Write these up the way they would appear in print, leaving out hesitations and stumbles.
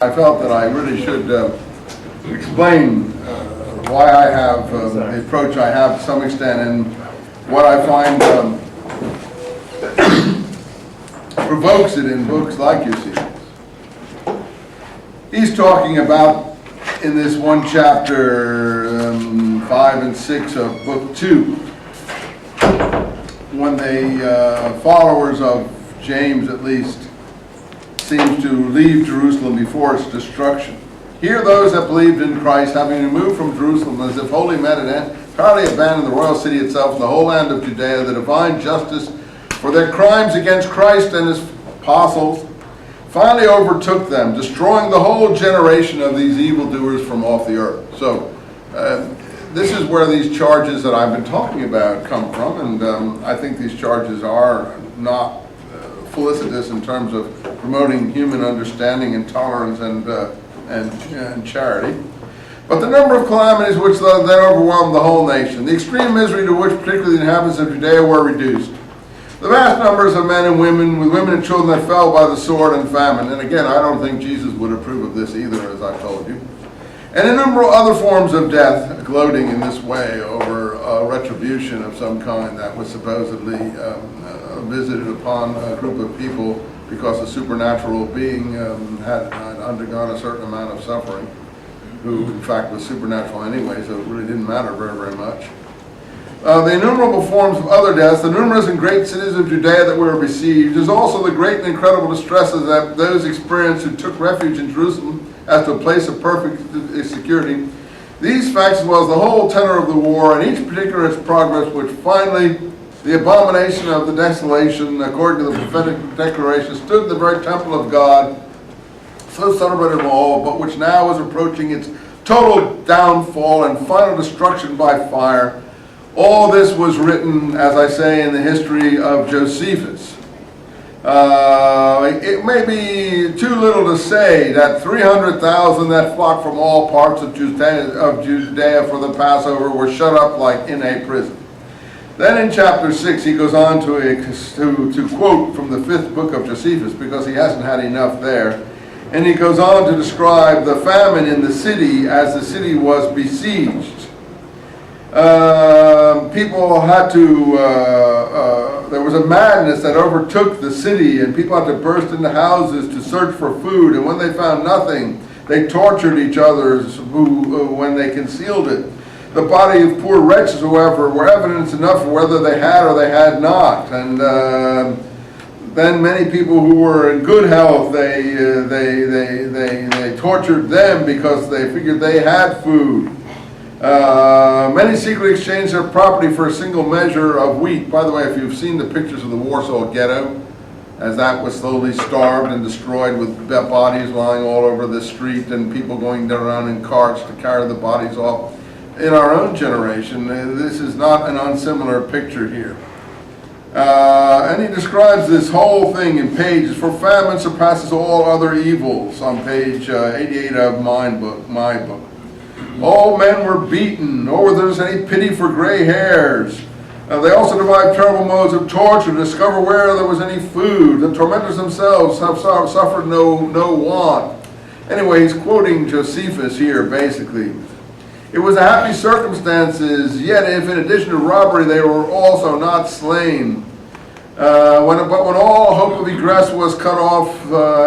I felt that I really should explain why I have the approach I have to some extent, and what I find provokes it in books like Eusebius. He's talking about, in this one chapter, 5 and 6 of book 2, when the followers of James, at least, seems to leave Jerusalem before its destruction. Here those that believed in Christ, having removed from Jerusalem as if holy men, had entirely abandoned the royal city itself and the whole land of Judea, the divine justice for their crimes against Christ and his apostles, finally overtook them, destroying the whole generation of these evildoers from off the earth. So this is where these charges that I've been talking about come from, and I think these charges are not felicitous in terms of promoting human understanding and tolerance and charity. But the number of calamities which then overwhelmed the whole nation, the extreme misery to which particularly the inhabitants of Judea were reduced, the vast numbers of men and women, with women and children that fell by the sword and famine. And again, I don't think Jesus would approve of this either, as I've told you. And innumerable other forms of death, gloating in this way over retribution of some kind that was supposedly visited upon a group of people because a supernatural being had undergone a certain amount of suffering, who in fact was supernatural anyway, so it really didn't matter very, very much. The innumerable forms of other deaths, the numerous and great cities of Judea that were besieged, is also the great and incredible distresses that those experienced who took refuge in Jerusalem as to a place of perfect security. These facts, as well as the whole tenor of the war, and each particular its progress, which finally the abomination of the desolation, according to the prophetic declaration, stood in the very temple of God, so celebrated of all, but which now is approaching its total downfall and final destruction by fire. All this was written, as I say, in the history of Josephus. It may be too little to say that 300,000 that flocked from all parts of Judea for the Passover were shut up like in a prison. Then in chapter 6 he goes on to quote from the 5th book of Josephus, because he hasn't had enough there. And he goes on to describe the famine in the city as the city was besieged. People had to, there was a madness that overtook the city, and people had to burst into houses to search for food, and when they found nothing, they tortured each other when they concealed it. The body of poor wretches, however, were evidence enough for whether they had or they had not, and then many people who were in good health, they tortured them because they figured they had food. Many secretly exchanged their property for a single measure of wheat. By the way, if you've seen the pictures of the Warsaw Ghetto, as that was slowly starved and destroyed with bodies lying all over the street and people going around in carts to carry the bodies off, in our own generation, this is not an unsimilar picture here. And he describes this whole thing in pages. For famine surpasses all other evils, on page 88 of my book. All men were beaten, nor was there any pity for gray hairs. They also derived terrible modes of torture to discover where there was any food. The tormentors themselves have suffered no want. Anyway, he's quoting Josephus here, basically. It was a happy circumstances, yet if in addition to robbery they were also not slain. But when all hope of egress was cut off,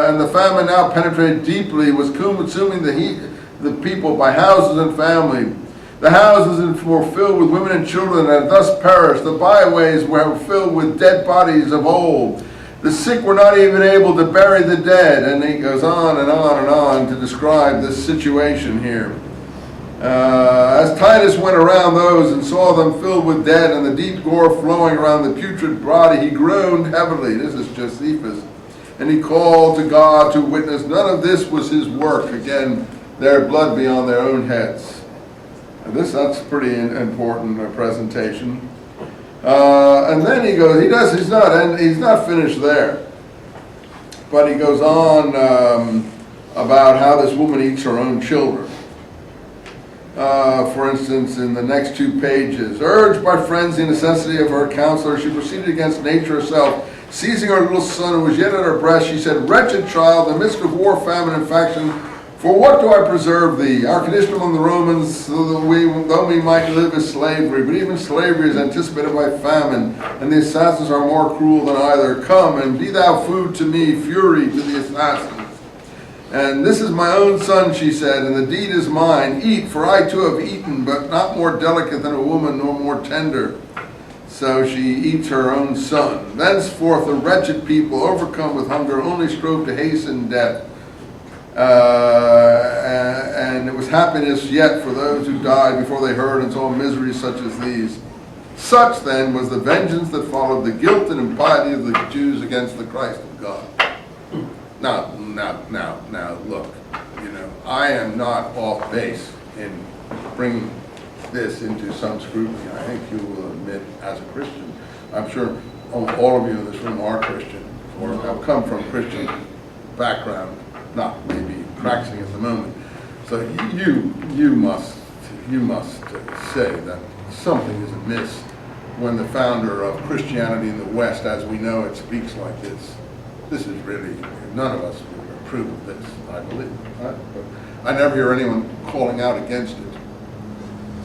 and the famine now penetrated deeply, was consuming the people by houses and family. The houses were filled with women and children and had thus perished. The byways were filled with dead bodies of old. The sick were not even able to bury the dead. And he goes on and on and on to describe this situation here. As Titus went around those and saw them filled with dead and the deep gore flowing around the putrid body, he groaned heavily. This is Josephus. And he called to God to witness none of this was his work. Again, their blood be on their own heads. And that's a pretty important presentation. And then he goes, he's not finished there. But he goes on about how this woman eats her own children. For instance, in the next 2 pages, urged by friends the necessity of her counselor, she proceeded against nature herself, Seizing her little son who was yet at her breast, she said, "Wretched child, in the midst of war, famine, and faction, for what do I preserve thee? Our condition among the Romans, though we might live as slavery, but even slavery is anticipated by famine, and the assassins are more cruel than either. Come, and be thou food to me, fury to the assassins. And this is my own son," she said, "and the deed is mine. Eat, for I too have eaten, but not more delicate than a woman, nor more tender." So she eats her own son. Thenceforth the wretched people, overcome with hunger, only strove to hasten death. And it was happiness yet for those who died before they heard and saw miseries such as these. Such then was the vengeance that followed the guilt and impiety of the Jews against the Christ of God. Now, look, I am not off base in bringing this into some scrutiny. I think you will admit, as a Christian, I'm sure all of you in this room are Christian or have come from Christian background, not maybe practicing at the moment. So you must say that something is amiss when the founder of Christianity in the West, as we know it, speaks like this. This is really, none of us would approve of this, I believe. Right? But I never hear anyone calling out against it.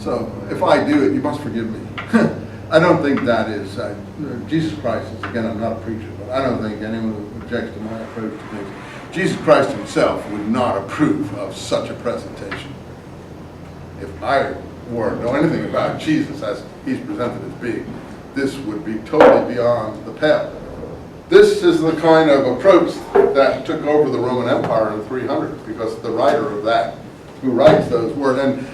So if I do it, you must forgive me. I don't think that is, Jesus Christ is, again, I'm not a preacher, but I don't think anyone who objects to my approach to things. Jesus Christ himself would not approve of such a presentation. If I were to know anything about Jesus as he's presented as being, this would be totally beyond the pale. This is the kind of approach that took over the Roman Empire in the 300s, because the writer of that, who writes those words,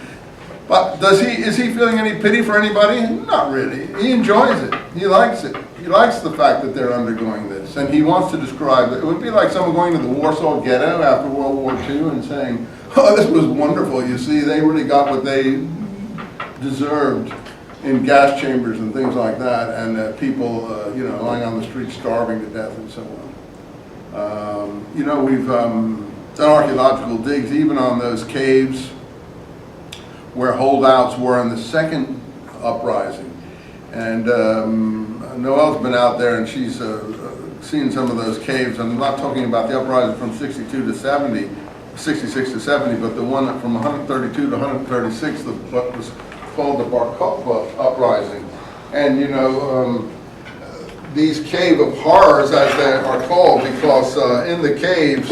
but is he feeling any pity for anybody? Not really. He enjoys it. He likes it. He likes the fact that they're undergoing this, and he wants to describe it. It would be like someone going to the Warsaw Ghetto after World War II and saying, "Oh, this was wonderful. You see, they really got what they deserved in gas chambers and things like that, and people, lying on the street starving to death and so on." We've done archaeological digs even on those caves where holdouts were in the second uprising. And Noelle's been out there and she's seen some of those caves. I'm not talking about the uprising from 62 to 70, 66 to 70, but the one from 132 to 136, what was called the Bar Kokhba uprising. And these cave of horrors, as they are called, because in the caves,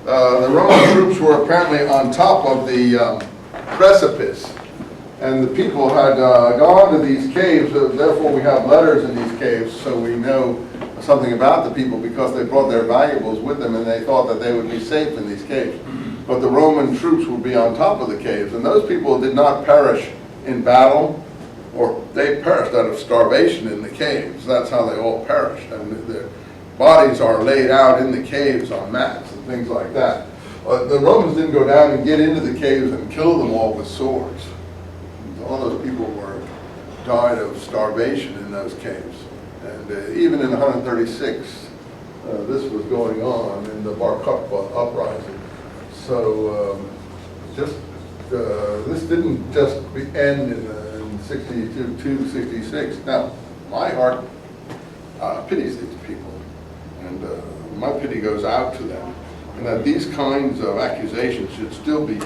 the Roman troops were apparently on top of the precipice, and the people had gone to these caves. Therefore we have letters in these caves, so we know something about the people, because they brought their valuables with them and they thought that they would be safe in these caves. But the Roman troops would be on top of the caves, and those people did not perish in battle, or they perished out of starvation in the caves. That's how they all perished, and their bodies are laid out in the caves on mats and things like that. The Romans didn't go down and get into the caves and kill them all with swords. All those people died of starvation in those caves. And even in 136, this was going on in the Bar Kokhba uprising. So this didn't just end in 62, 66. Now, my heart pities these people, and my pity goes out to them. And that these kinds of accusations should still be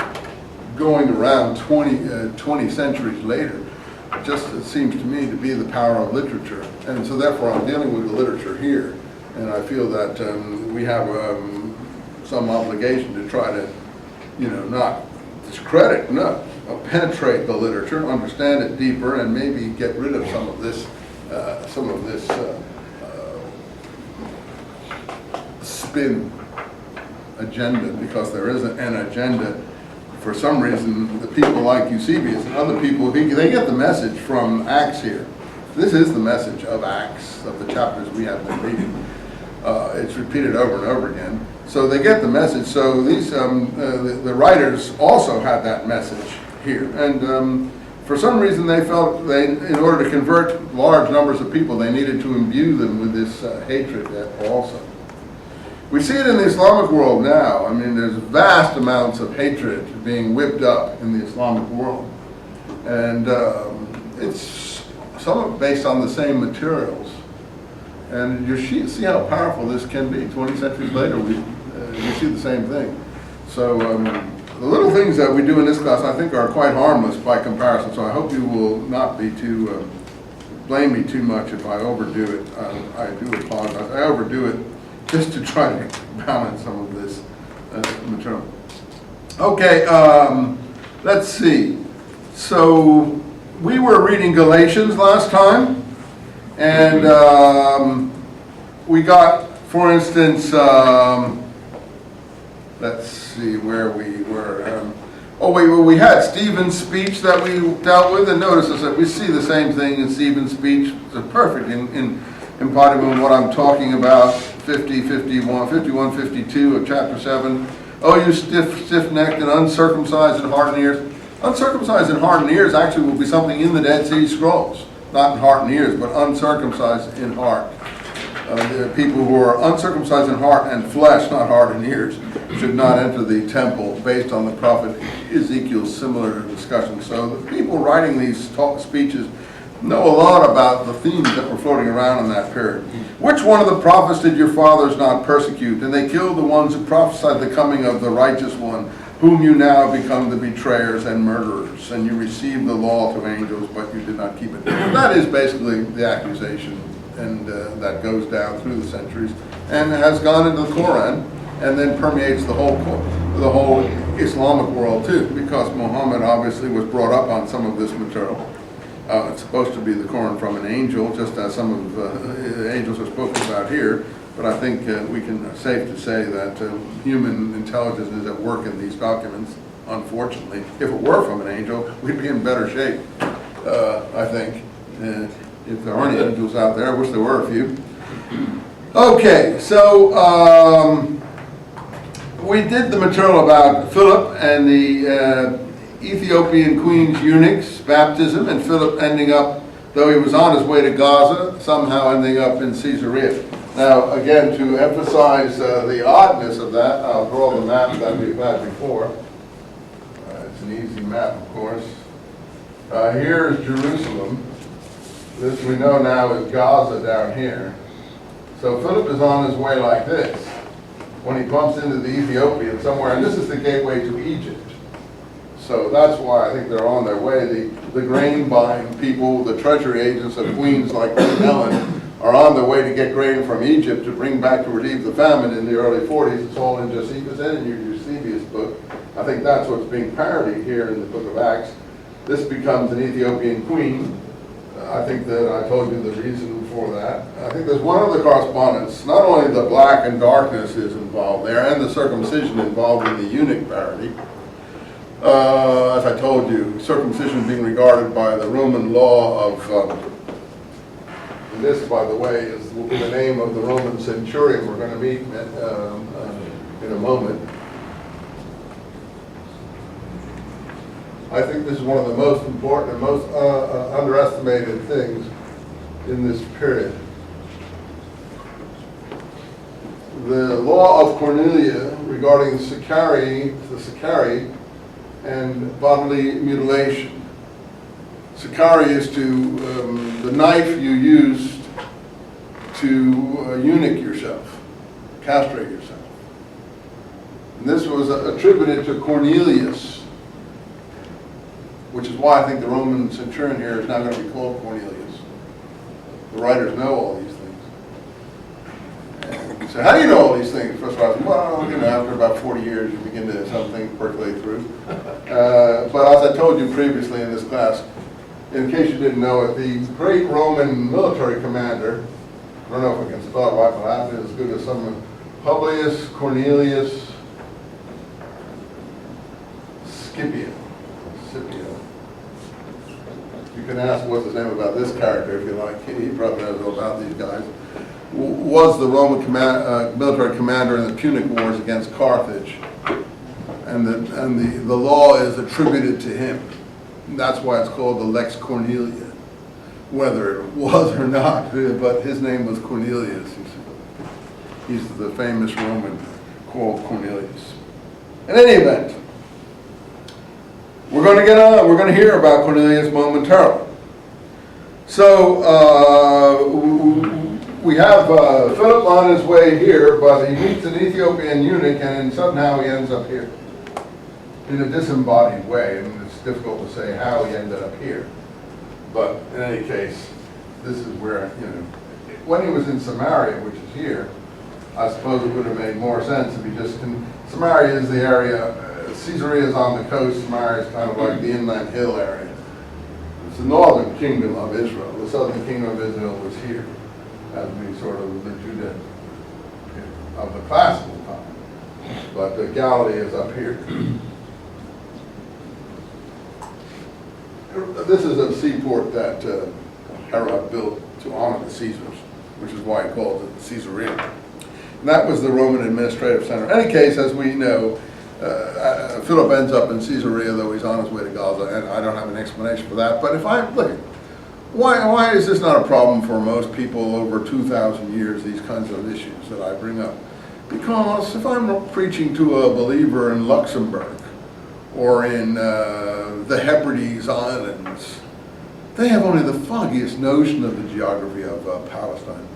going around 20 centuries later, just it seems to me to be the power of literature. And so therefore I'm dealing with the literature here, and I feel that we have some obligation to try to, not discredit, penetrate the literature, understand it deeper, and maybe get rid of some of this spin agenda, because there isn't an agenda. For some reason, the people like Eusebius and other people, they get the message from Acts here. This is the message of Acts, of the chapters we have been reading. It's repeated over and over again. So they get the message. So these the writers also had that message here. And for some reason, they felt in order to convert large numbers of people, they needed to imbue them with this hatred also. We see it in the Islamic world now. I mean, there's vast amounts of hatred being whipped up in the Islamic world. And it's somewhat based on the same materials. And you see how powerful this can be. 20 centuries later, you see the same thing. So the little things that we do in this class, I think, are quite harmless by comparison. So I hope you will not be too, blame me too much if I overdo it. I do apologize. I overdo it just to try to balance some of this material. Okay, let's see. So we were reading Galatians last time, and we got, for instance, let's see where we were. We had Stephen's speech that we dealt with, and notice that we see the same thing in Stephen's speech. It's perfect in embodiment of what I'm talking about, 51, 52 of chapter 7. Oh, you stiff-necked and uncircumcised in heart and ears. Uncircumcised in heart and ears actually will be something in the Dead Sea Scrolls. Not in heart and ears, but uncircumcised in heart. The people who are uncircumcised in heart and flesh, not heart and ears, should not enter the temple, based on the prophet Ezekiel's similar discussion. So the people writing these speeches know a lot about the themes that were floating around in that period. Which one of the prophets did your fathers not persecute? And they killed the ones who prophesied the coming of the righteous one, whom you now become the betrayers and murderers. And you received the law to angels, but you did not keep it. That is basically the accusation, and that goes down through the centuries and has gone into the Quran and then permeates the whole Islamic world too, because Muhammad obviously was brought up on some of this material. It's supposed to be the Quran from an angel, just as some of the angels are spoken about here, but I think we can safe to say that human intelligence is at work in these documents, unfortunately. If it were from an angel, we'd be in better shape, I think. If there aren't any angels out there, I wish there were a few. Okay, so we did the material about Philip and the Ethiopian queen's eunuch's baptism, and Philip ending up, though he was on his way to Gaza, somehow ending up in Caesarea. Now, again, to emphasize the oddness of that, I'll draw the map that we've had before. It's an easy map, of course. Here is Jerusalem. This we know now is Gaza down here. So Philip is on his way like this when he bumps into the Ethiopian somewhere, and this is the gateway to Egypt. So that's why I think they're on their way. The grain buying people, the treasury agents of queens like Queen Helen, are on their way to get grain from Egypt to bring back to relieve the famine in the early 40s. It's all in Josephus and in your Eusebius book. I think that's what's being parodied here in the book of Acts. This becomes an Ethiopian queen. I think that I told you the reason for that. I think there's one other correspondence. Not only the black and darkness is involved there, and the circumcision involved in the eunuch parody. As I told you, circumcision being regarded by the Roman law of, and this, by the way, will be the name of the Roman centurion we're going to meet in a moment. I think this is one of the most important and most underestimated things in this period. The law of Cornelia regarding the Sicarii and bodily mutilation. Sicarii is the knife you used to eunuch yourself, castrate yourself. And this was attributed to Cornelius, which is why I think the Roman centurion here is now going to be called Cornelius. The writers know all these things. And you say, how do you know all these things? First of all, well, after about 40 years, you begin to something percolate through. But as I told you previously in this class, in case you didn't know it, the great Roman military commander, I don't know if I can spell it right, but I have it as good as someone, Publius Cornelius Scipio. You can ask what's his name about this character if you like. He probably knows all about these guys. Was the Roman military commander in the Punic Wars against Carthage, and the law is attributed to him. And that's why it's called the Lex Cornelia, whether it was or not. But his name was Cornelius. He's the famous Roman called Cornelius. In any event, we're going to get on. We're going to hear about Cornelius momentarily. So we have Philip on his way here, but he meets an Ethiopian eunuch, and somehow he ends up here in a disembodied way, and it's difficult to say how he ended up here. But in any case, this is where, when he was in Samaria, which is here, I suppose it would have made more sense if he just, Samaria is the area, Caesarea is on the coast, Samaria is kind of like the inland hill area. It's the northern kingdom of Israel. The southern kingdom of Israel was here, as being sort of the Judah of the classical time. But Galilee is up here. This is a seaport that Herod built to honor the Caesars, which is why he calls it Caesarea. And that was the Roman administrative center. In any case, as we know, Philip ends up in Caesarea, though he's on his way to Gaza, and I don't have an explanation for that. But if I look, why is this not a problem for most people over 2,000 years, these kinds of issues that I bring up? Because if I'm preaching to a believer in Luxembourg or in the Hebrides Islands, they have only the foggiest notion of the geography of Palestine.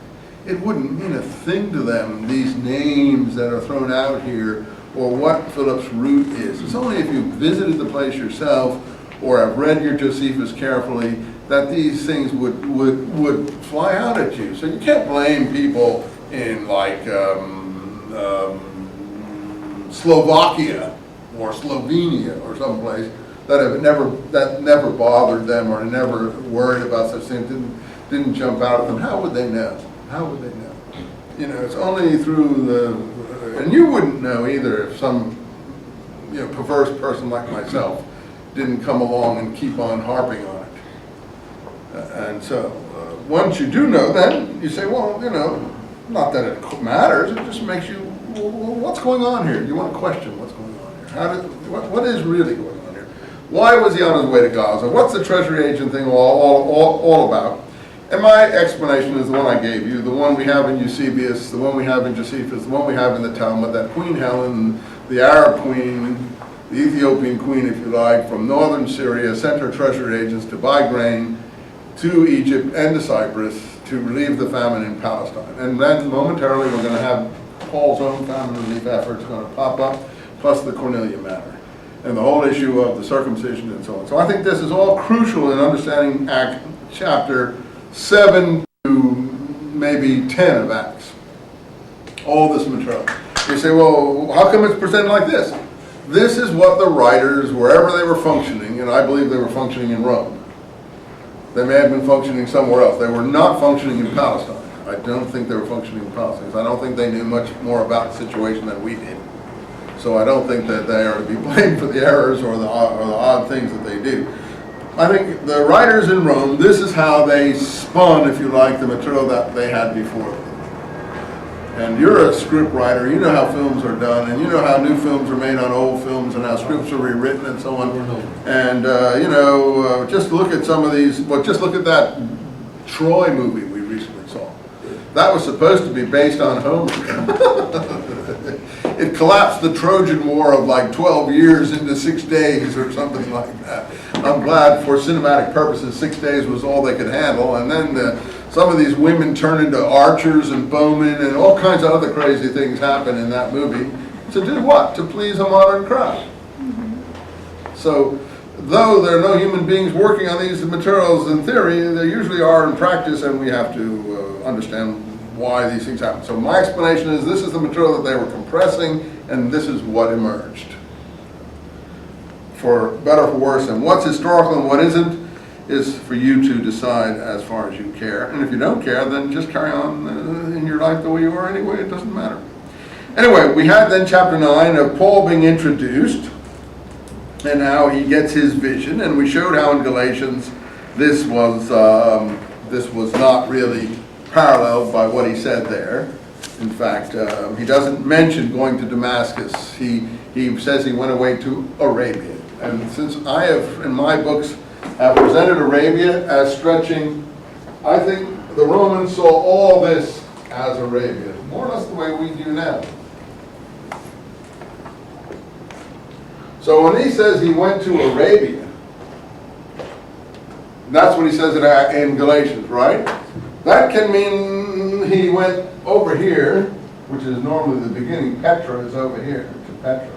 It wouldn't mean a thing to them, these names that are thrown out here, or what Philip's route is. It's only if you've visited the place yourself or have read your Josephus carefully that these things would fly out at you. So you can't blame people in like Slovakia or Slovenia or someplace that never bothered them or never worried about such things, didn't jump out at them. How would they know? How would they know? It's only through and you wouldn't know either if some, perverse person like myself didn't come along and keep on harping on it. And so, once you do know, then you say, well, not that it matters, it just makes you, well, what's going on here? You want to question what's going on here. What is really going on here? Why was he on his way to Gaza? What's the treasury agent thing all about? And my explanation is the one I gave you, the one we have in Eusebius, the one we have in Josephus, the one we have in the Talmud, that Queen Helen, the Arab queen, the Ethiopian queen, if you like, from northern Syria, sent her treasury agents to buy grain to Egypt and to Cyprus to relieve the famine in Palestine. And then momentarily we're going to have Paul's own famine relief efforts going to pop up, plus the Cornelia matter, and the whole issue of the circumcision and so on. So I think this is all crucial in understanding chapter 7 to maybe 10 of Acts. All this material. You say, well, how come it's presented like this? This is what the writers, wherever they were functioning, and I believe they were functioning in Rome. They may have been functioning somewhere else. They were not functioning in Palestine. I don't think they were functioning in Palestine, because I don't think they knew much more about the situation than we did. So I don't think that they are to be blamed for the errors or the odd things that they do. I think the writers in Rome, this is how they spun, if you like, the material that they had before them. And you're a script writer, you know how films are done, and you know how new films are made on old films, and how scripts are rewritten and so on. And, just look at some of these, just look at that Troy movie we recently saw. That was supposed to be based on Homer. It collapsed the Trojan War of like 12 years into 6 days or something like that. I'm glad for cinematic purposes 6 days was all they could handle, and then some of these women turn into archers and bowmen, and all kinds of other crazy things happen in that movie. To do what? To please a modern crowd. So, though there are no human beings working on these materials in theory, they usually are in practice, and we have to understand why these things happen. So my explanation is this is the material that they were compressing, and this is what emerged. For better or for worse, and what's historical and what isn't is for you to decide as far as you care. And if you don't care, then just carry on in your life the way you are anyway, it doesn't matter. Anyway, we had then chapter 9 of Paul being introduced, and how he gets his vision, and we showed how in Galatians this was not really paralleled by what he said there. In fact, he doesn't mention going to Damascus. He says he went away to Arabia. And since I have, in my books, have presented Arabia as stretching, I think the Romans saw all this as Arabia, more or less the way we do now. So when he says he went to Arabia, that's what he says in Galatians, right? That can mean mean he went over here, which is normally the beginning. Petra is over here to Petra.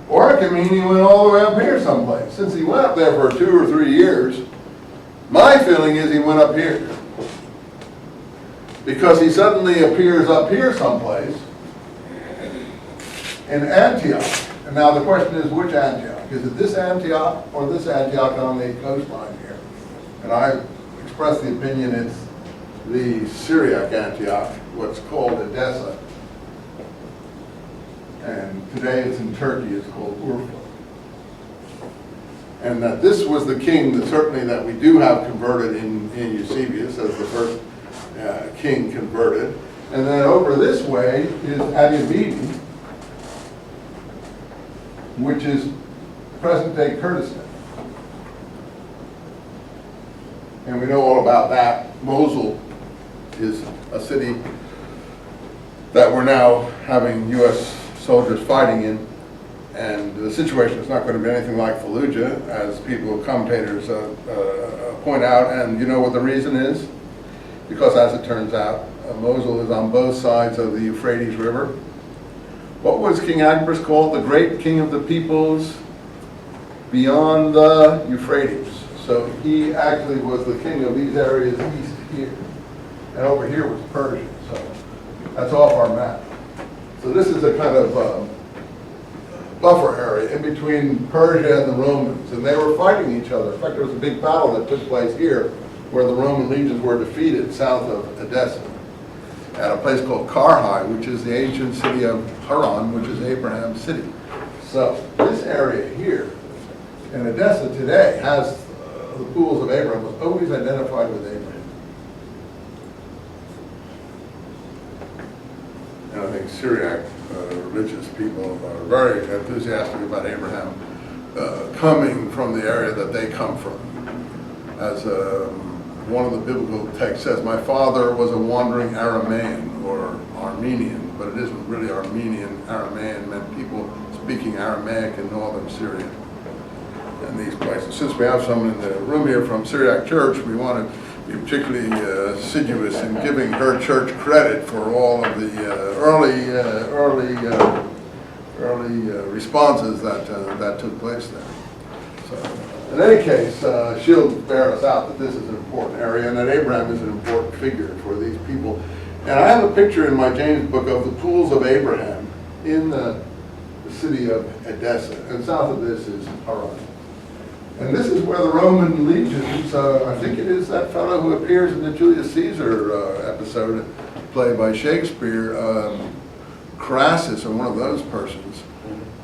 Or it can mean he went all the way up here someplace. Since he went up there for 2 or 3 years, my feeling is he went up here. Because he suddenly appears up here someplace in Antioch. And now the question is, which Antioch? Is it this Antioch or this Antioch on the coastline here? And I express the opinion it's the Syriac Antioch, what's called Edessa. And today it's in Turkey, it's called Urfa. And that this was the king that certainly that we do have converted in Eusebius as the first king converted. And then over this way is Adiabene, which is present-day Kurdistan. And we know all about that. Mosul is a city that we're now having U.S. soldiers fighting in. And the situation is not going to be anything like Fallujah, as commentators point out. And you know what the reason is? Because as it turns out, Mosul is on both sides of the Euphrates River. What was King Agabus called? The great king of the peoples beyond the Euphrates. So he actually was the king of these areas east here. And over here was Persia. So that's off our map. So this is a kind of buffer area in between Persia and the Romans. And they were fighting each other. In fact, there was a big battle that took place here where the Roman legions were defeated south of Edessa at a place called Carhi, which is the ancient city of Haran, which is Abraham's city. So this area here in Edessa today has the pools of Abraham, was always identified with Abraham. And I think Syriac religious people are very enthusiastic about Abraham coming from the area that they come from. As one of the biblical texts says, my father was a wandering Aramaean or Armenian, but it isn't really Armenian. Aramaean meant people speaking Aramaic in northern Syria and these places. Since we have someone in the room here from Syriac Church, we want to be particularly assiduous in giving her church credit for all of the early responses that took place there. So, in any case, she'll bear us out that this is an important area and that Abraham is an important figure for these people. And I have a picture in my James book of the pools of Abraham in the city of Edessa. And south of this is Haran. And this is where the Roman legions, I think it is that fellow who appears in the Julius Caesar episode played by Shakespeare, Crassus, or one of those persons,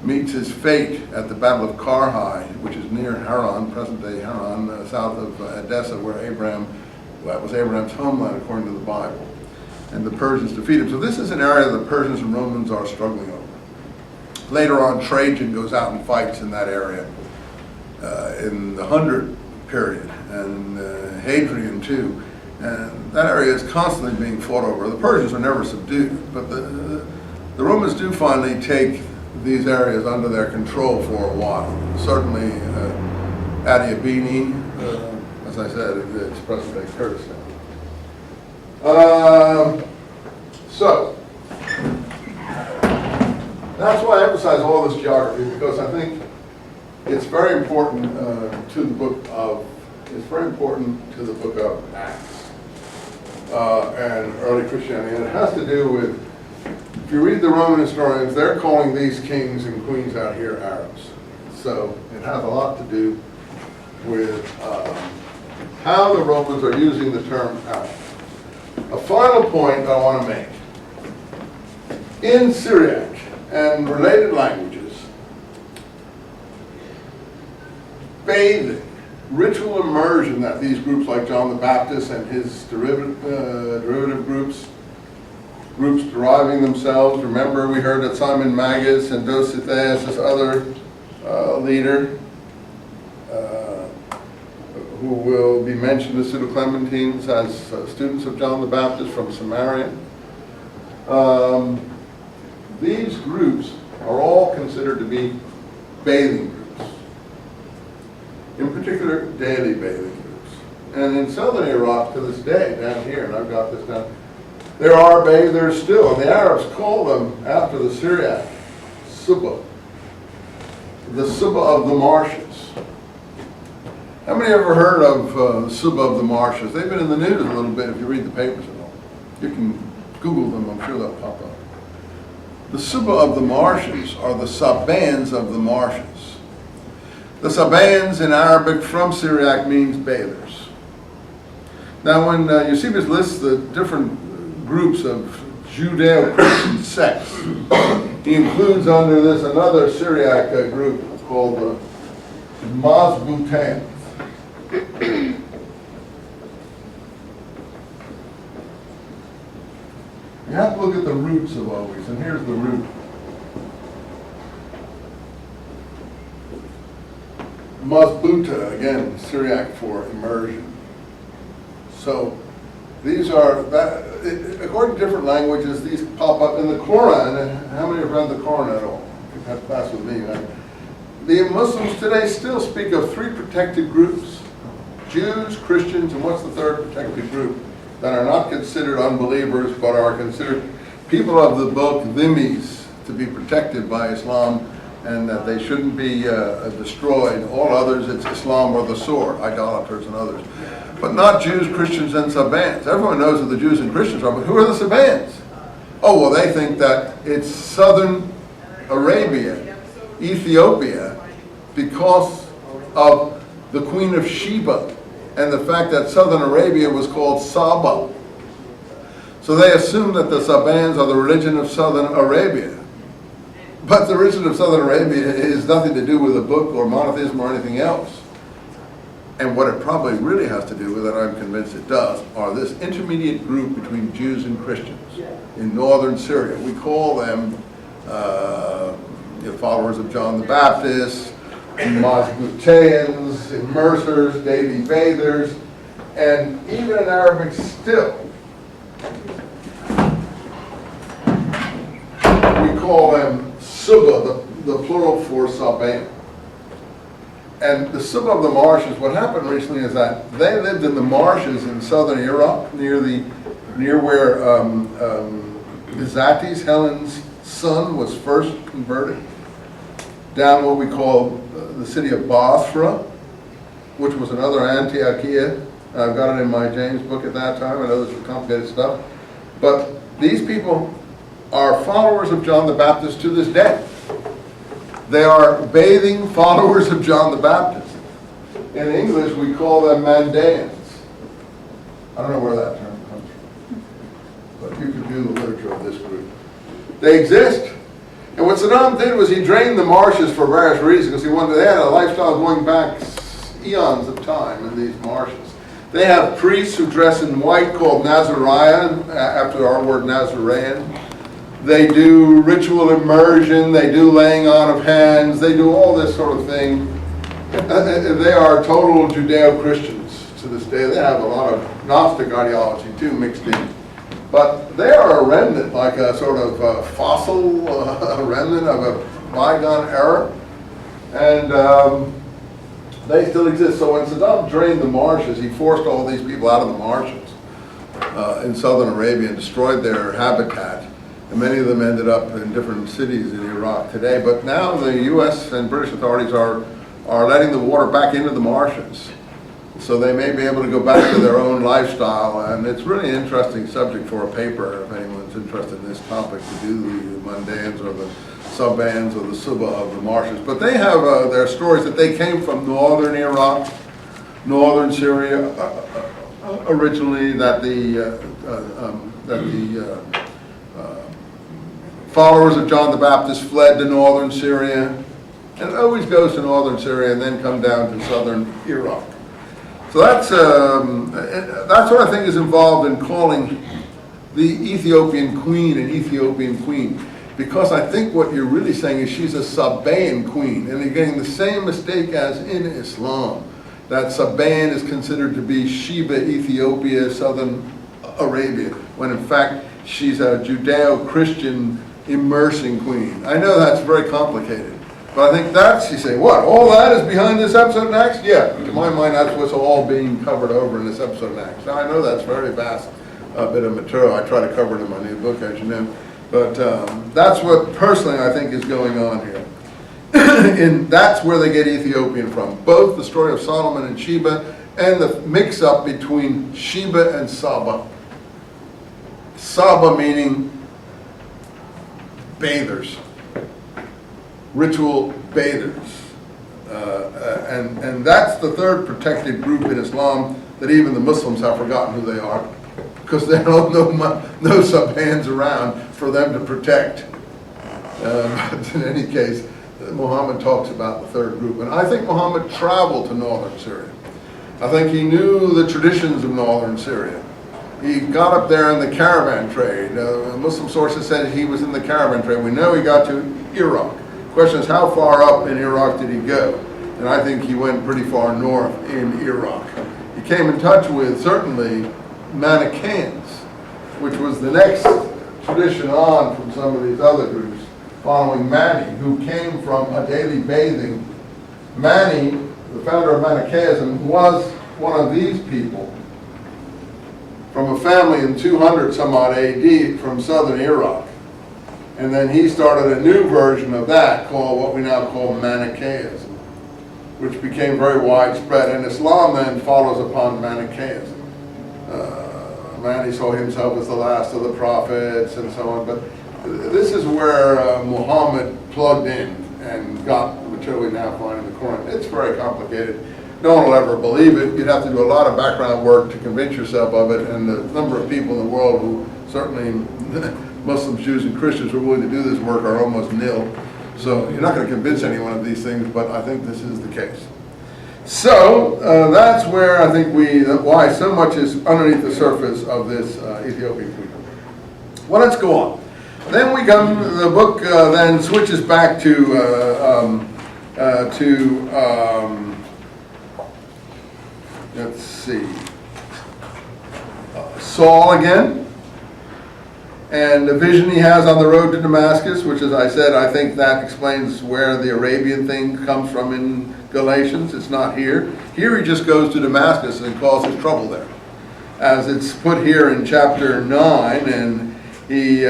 meets his fate at the Battle of Carhi, which is near Haran, present-day Haran, south of Edessa, where that was Abraham's homeland according to the Bible. And the Persians defeat him. So this is an area the Persians and Romans are struggling over. Later on, Trajan goes out and fights in that area in the 100 period, and Hadrian too. And that area is constantly being fought over. The Persians are never subdued, but the Romans do finally take these areas under their control for a while. Certainly, Adiabene, as I said, it's present-day Kurdistan. So, that's why I emphasize all this geography, because I think it's very important to the book of Acts and early Christianity, and it has to do with, if you read the Roman historians, they're calling these kings and queens out here Arabs. So it has a lot to do with how the Romans are using the term Arab. A final point I want to make. In Syriac and related languages, bathing, ritual immersion that these groups like John the Baptist and his derivative groups deriving themselves. Remember, we heard that Simon Magus and Josephus, this other leader, who will be mentioned as pseudo-Clementines as students of John the Baptist from Samaria. These groups are all considered to be bathing groups, in particular daily bathing groups. And in southern Iraq to this day, down here, and I've got this down, there are bathers still, and the Arabs call them, after the Syriac, Subba. The Subba of the marshes. How many ever heard of Subba of the marshes? They've been in the news a little bit if you read the papers and all. You can Google them, I'm sure they'll pop up. The Subba of the marshes are the Sabans of the marshes. The Sabans in Arabic from Syriac means bathers. Now when Eusebius lists the different groups of Judeo-Christian sects, he includes under this another Syriac group called the Mazbutans. You have to look at the roots of all these, and here's the root. Mazbuta, again, Syriac for immersion. So these are, according to different languages, these pop up in the Quran. How many have read the Quran at all? You have class with me, right? The Muslims today still speak of three protected groups: Jews, Christians, and what's the third protected group? That are not considered unbelievers, but are considered people of the book, dhimmis, to be protected by Islam, and that they shouldn't be destroyed. All others, it's Islam or the sword, idolaters and others. But not Jews, Christians, and Sabans. Everyone knows who the Jews and Christians are, but who are the Sabans? Oh, well, they think that it's southern Arabia, Ethiopia, because of the Queen of Sheba, and the fact that southern Arabia was called Saba. So they assume that the Sabans are the religion of southern Arabia. But the religion of southern Arabia is nothing to do with a book or monotheism or anything else. And what it probably really has to do with, and I'm convinced it does, are this intermediate group between Jews and Christians in northern Syria. We call them followers of John the Baptist, Mazbutans, immersers, daily bathers, and even in Arabic still, we call them Subba, the plural for Saban. And the Subba of the marshes, what happened recently is that they lived in the marshes in southern Iraq, near where Izates, Helen's son, was first converted, down what we call the city of Basra, which was another Antiochia. I've got it in my James book at that time. I know this is complicated stuff. But these people are followers of John the Baptist to this day. They are bathing followers of John the Baptist. In English, we call them Mandaeans. I don't know where that term comes from, but you can do the literature of this group. They exist. And what Saddam did was he drained the marshes for various reasons. They had a lifestyle going back eons of time in these marshes. They have priests who dress in white called Nazarian, after our word Nazarene. They do ritual immersion, they do laying on of hands, they do all this sort of thing. They are total Judeo-Christians to this day. They have a lot of Gnostic ideology too mixed in. But they are a remnant, like a sort of fossil remnant of a bygone era. And they still exist. So when Saddam drained the marshes, he forced all these people out of the marshes in southern Arabia and destroyed their habitat. And many of them ended up in different cities in Iraq today. But now the U.S. and British authorities are letting the water back into the marshes. So they may be able to go back to their own lifestyle. And it's really an interesting subject for a paper, if anyone's interested in this topic, to do the Mandaeans or the Sabans or the Subba of the marshes. But they have their stories that they came from northern Iraq, northern Syria, originally, that the followers of John the Baptist fled to northern Syria, and it always goes to northern Syria and then come down to southern Iraq. So that's what I think is involved in calling the Ethiopian queen an Ethiopian queen, because I think what you're really saying is she's a Sabaean queen, and you're getting the same mistake as in Islam, that Sabaean is considered to be Sheba, Ethiopia, southern Arabia, when in fact she's a Judeo-Christian immersing queen. I know that's very complicated, But I think that's, you say, what, all that is behind this episode in Acts? Yeah, to my mind, that's what's all being covered over in this episode in Acts. Now, I know that's very vast bit of material. I try to cover it in my new book, as you know. But that's what, personally, I think is going on here. And that's where they get Ethiopian from. Both the story of Solomon and Sheba and the mix-up between Sheba and Saba. Saba meaning bathers. Ritual bathers. And that's the third protected group in Islam that even the Muslims have forgotten who they are, because there are no sub-hands around for them to protect. But in any case, Muhammad talks about the third group. And I think Muhammad traveled to northern Syria. I think he knew the traditions of northern Syria. He got up there in the caravan trade. Muslim sources said he was in the caravan trade. We know he got to Iraq. The question is, how far up in Iraq did he go? And I think he went pretty far north in Iraq. He came in touch with, certainly, Manichaeans, which was the next tradition on from some of these other groups, following Mani, who came from a daily bathing. Mani, the founder of Manichaeism, was one of these people from a family in 200 some odd AD from southern Iraq. And then he started a new version of that called what we now call Manichaeism, which became very widespread. And Islam then follows upon Manichaeism. Mani saw himself as the last of the prophets and so on. But this is where Muhammad plugged in and got the material we now find in the Quran. It's very complicated. No one will ever believe it. You'd have to do a lot of background work to convince yourself of it, and the number of people in the world who, certainly Muslims, Jews, and Christians, who are willing to do this work are almost nil. So you're not going to convince anyone of these things, but I think this is the case. So that's where I think why so much is underneath the surface of this Ethiopian people. Well, let's go on. Then the book then switches back to let's see, Saul again, and the vision he has on the road to Damascus, which, as I said, I think that explains where the Arabian thing comes from in Galatians. It's not here. Here he just goes to Damascus and causes trouble there, as it's put here in chapter 9, and he,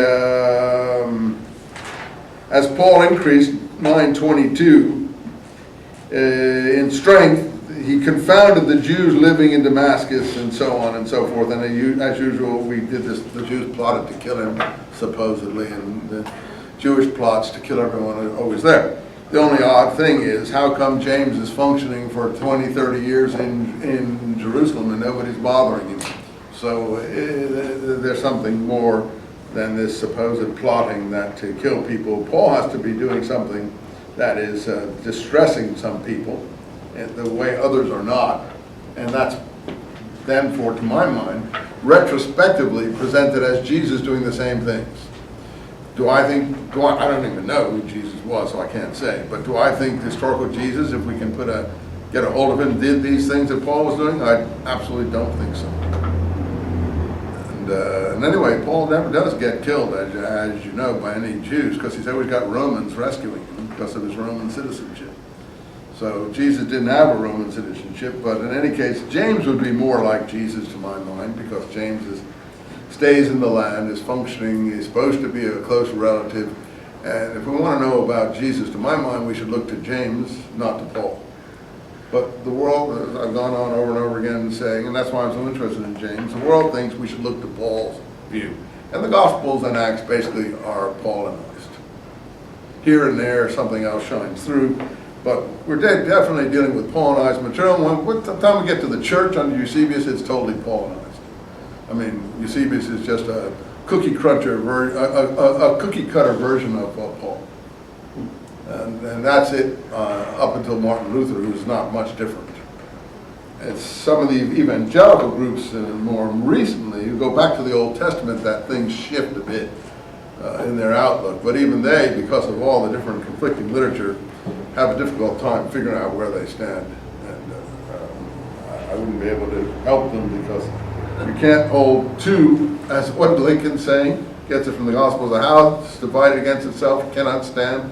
as Paul increased, 9:22, in strength, he confounded the Jews living in Damascus, and so on and so forth. And as usual, we did this. The Jews plotted to kill him, supposedly, and the Jewish plots to kill everyone are always there. The only odd thing is, how come James is functioning for 20, 30 years in Jerusalem and nobody's bothering him? So there's something more than this supposed plotting that to kill people. Paul has to be doing something that is distressing some people the way others are not, and that's then, to my mind, retrospectively presented as Jesus doing the same things. I don't even know who Jesus was, so I can't say, but do I think historical Jesus, if we can get a hold of him, did these things that Paul was doing? I absolutely don't think so. And anyway, Paul never does get killed, as you know, by any Jews, because he's always got Romans rescuing him because of his Roman citizenship. So Jesus didn't have a Roman citizenship, but in any case, James would be more like Jesus to my mind, because James stays in the land, is functioning, is supposed to be a close relative. And if we want to know about Jesus, to my mind, we should look to James, not to Paul. But the world, as I've gone on over and over again saying, and that's why I'm so interested in James, the world thinks we should look to Paul's view. And the Gospels and Acts basically are Paulinized. Here and there, something else shines through. But we're definitely dealing with Paulinized material. By the time we get to the church under Eusebius, it's totally Paulinized. I mean, Eusebius is just a cookie cutter version of Paul. And that's it up until Martin Luther, who's not much different. It's some of the evangelical groups more recently, who go back to the Old Testament, that things shift a bit in their outlook. But even they, because of all the different conflicting literature, have a difficult time figuring out where they stand. And I wouldn't be able to help them, because you can't hold two, as what Lincoln's saying, gets it from the Gospels, a house divided against itself cannot stand.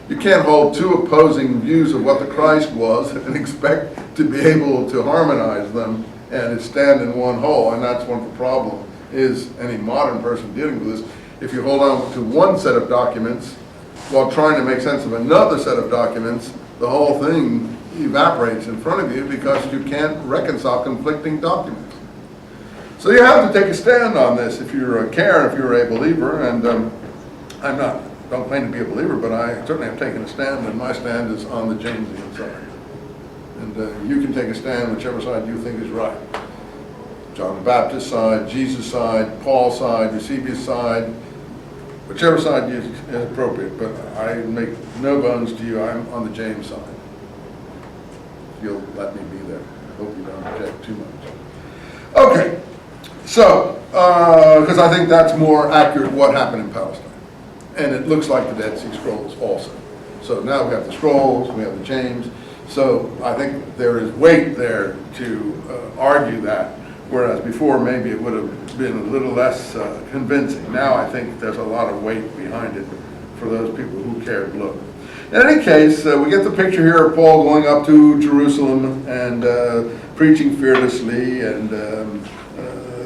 You can't hold two opposing views of what the Christ was and expect to be able to harmonize them and stand in one whole. And that's one of the problem is any modern person dealing with this. If you hold on to one set of documents while trying to make sense of another set of documents, the whole thing evaporates in front of you because you can't reconcile conflicting documents. So you have to take a stand on this if you're a care, if you're a believer, and don't claim to be a believer, but I certainly have taken a stand, and my stand is on the Jamesian side. And you can take a stand whichever side you think is right. John the Baptist side, Jesus side, Paul's side, Eusebius side, whichever side is appropriate, but I make no bones to you, I'm on the James side. You'll let me be there. I hope you don't object too much. Okay, so, because I think that's more accurate what happened in Palestine. And it looks like the Dead Sea Scrolls also. So now we have the Scrolls, we have the James. So I think there is weight there to argue that, whereas before maybe it would have been a little less convincing. Now I think there's a lot of weight behind it for those people who cared to look. In any case, we get the picture here of Paul going up to Jerusalem and preaching fearlessly, and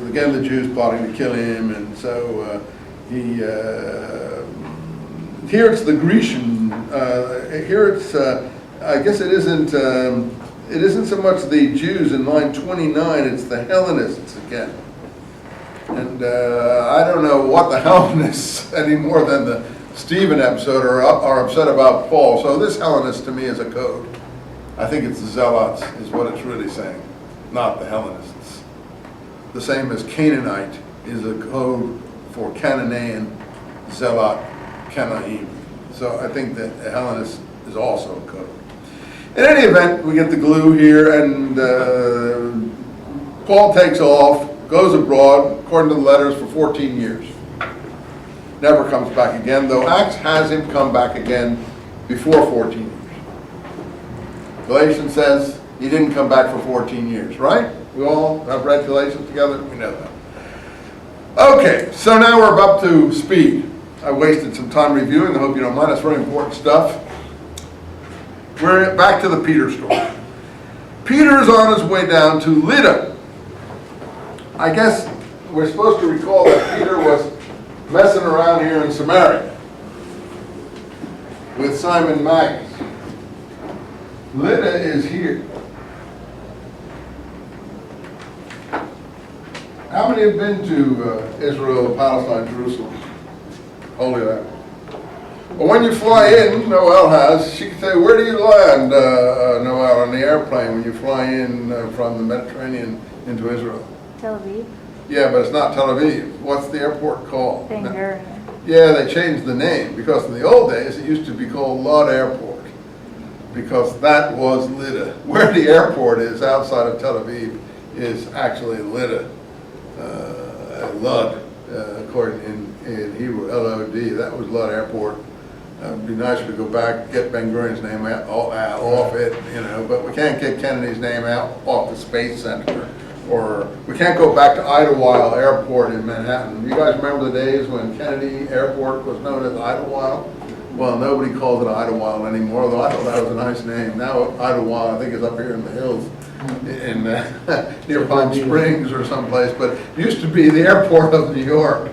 again the Jews plotting to kill him, and so here it's the Grecian. Here it's I guess it isn't so much the Jews in line 29. It's the Hellenists again, and I don't know what the Hellenists any more than the Stephen episode are upset about Paul. So this Hellenist to me is a code. I think it's the Zealots is what it's really saying, not the Hellenists. The same as Canaanite is a code for Canaan, Zealot, Canaim. So I think that the Hellenist is also a code. In any event, we get the glue here, and Paul takes off, goes abroad, according to the letters, for 14 years. Never comes back again, though Acts has him come back again before 14 years. Galatians says he didn't come back for 14 years, right? We all have read Galatians together, we know that. Okay, so now we're up to speed. I wasted some time reviewing, I hope you don't mind, it's very important stuff. We're back to the Peter story. Peter is on his way down to Lydda. I guess we're supposed to recall that Peter was messing around here in Samaria with Simon Magus. Lydda is here. How many have been to Israel, Palestine, Jerusalem? Holy Land. Well, when you fly in, Noelle has, she can say, where do you land, Noelle, on the airplane when you fly in from the Mediterranean into Israel? Tel Aviv. Yeah, but it's not Tel Aviv. What's the airport called? Ben Gurion. Yeah, they changed the name because in the old days it used to be called Lud Airport because that was Lydda. Where the airport is outside of Tel Aviv is actually Lydda. Lud, according in Hebrew, L-O-D. That was Lud Airport. It'd be nicer to go back, get Ben Gurion's name out, off it, you know, but we can't get Kennedy's name out off the Space Center. Or we can't go back to Idlewild Airport in Manhattan. You guys remember the days when Kennedy Airport was known as Idlewild? Well, nobody calls it Idlewild anymore, although I thought that was a nice name. Now Idlewild, I think, is up here in the hills in near Palm Springs or someplace, but it used to be the airport of New York.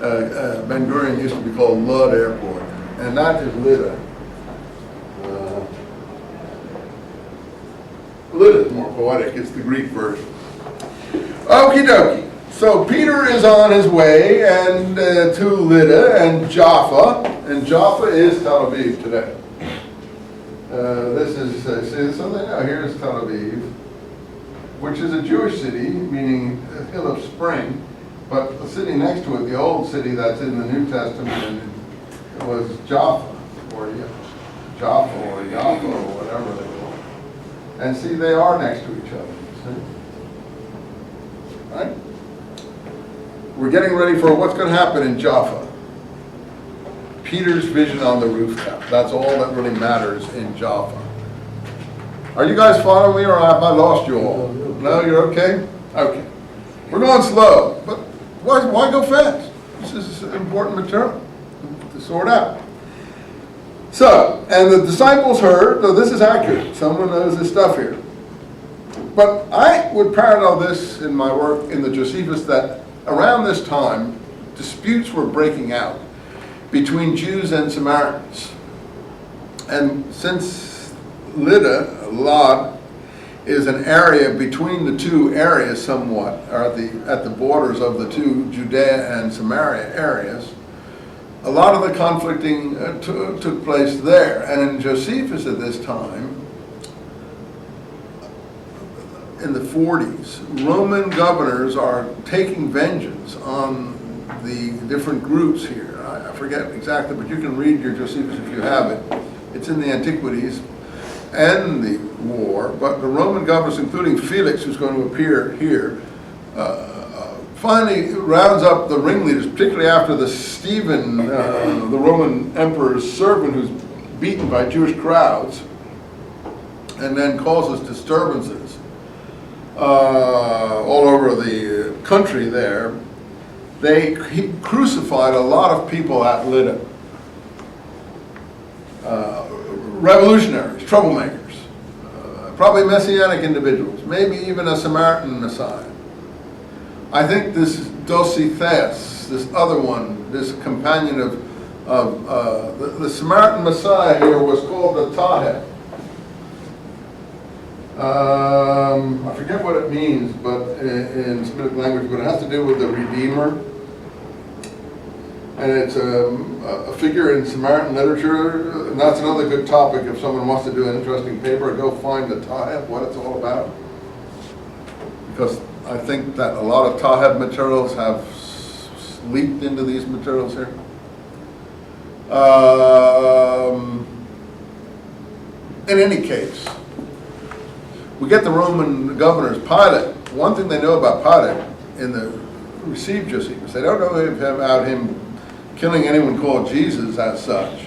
Ben Gurion used to be called Lud Airport, and that is Lydda. Lydda is more poetic, it's the Greek version. Okie dokie. So Peter is on his way and to Lydda and Jaffa is Tel Aviv today. This is, see something? Oh, here's Tel Aviv, which is a Jewish city, meaning a hill of spring, but the city next to it, the old city that's in the New Testament, was Jaffa, or Jaffa, or Jaffa, or whatever they were. And see, they are next to each other, see? Right? We're getting ready for what's going to happen in Jaffa. Peter's vision on the rooftop. That's all that really matters in Jaffa. Are you guys following me, or have I lost you all? No, you're okay? Okay. We're going slow, but why go fast? This is important material to sort out. So, and the disciples heard, no, this is accurate, someone knows this stuff here. But I would parallel this in my work in the Josephus, that around this time, disputes were breaking out between Jews and Samaritans. And since Lod is an area between the two areas somewhat, or at the borders of the two Judea and Samaria areas, a lot of the conflicting took place there. And in Josephus at this time, in the 40s, Roman governors are taking vengeance on the different groups here. I forget exactly, but you can read your Josephus if you have it. It's in the Antiquities and the war. But the Roman governors, including Felix, who's going to appear here, finally rounds up the ringleaders, particularly after the Stephen, the Roman emperor's servant, who's beaten by Jewish crowds, and then causes disturbances all over the country there. They crucified a lot of people at Lydda. Revolutionaries, troublemakers, probably messianic individuals, maybe even a Samaritan Messiah. I think this Josephus, this other one, this companion of the Samaritan Messiah here was called the Taheb. I forget what it means, but in Semitic language, but it has to do with the Redeemer. And it's a figure in Samaritan literature, and that's another good topic if someone wants to do an interesting paper, go find the Taheb, what it's all about. Because I think that a lot of Taheb materials have leaked into these materials here. In any case, we get the Roman governors, Pilate. One thing they know about Pilate in the received Josephus, they don't know about him killing anyone called Jesus as such.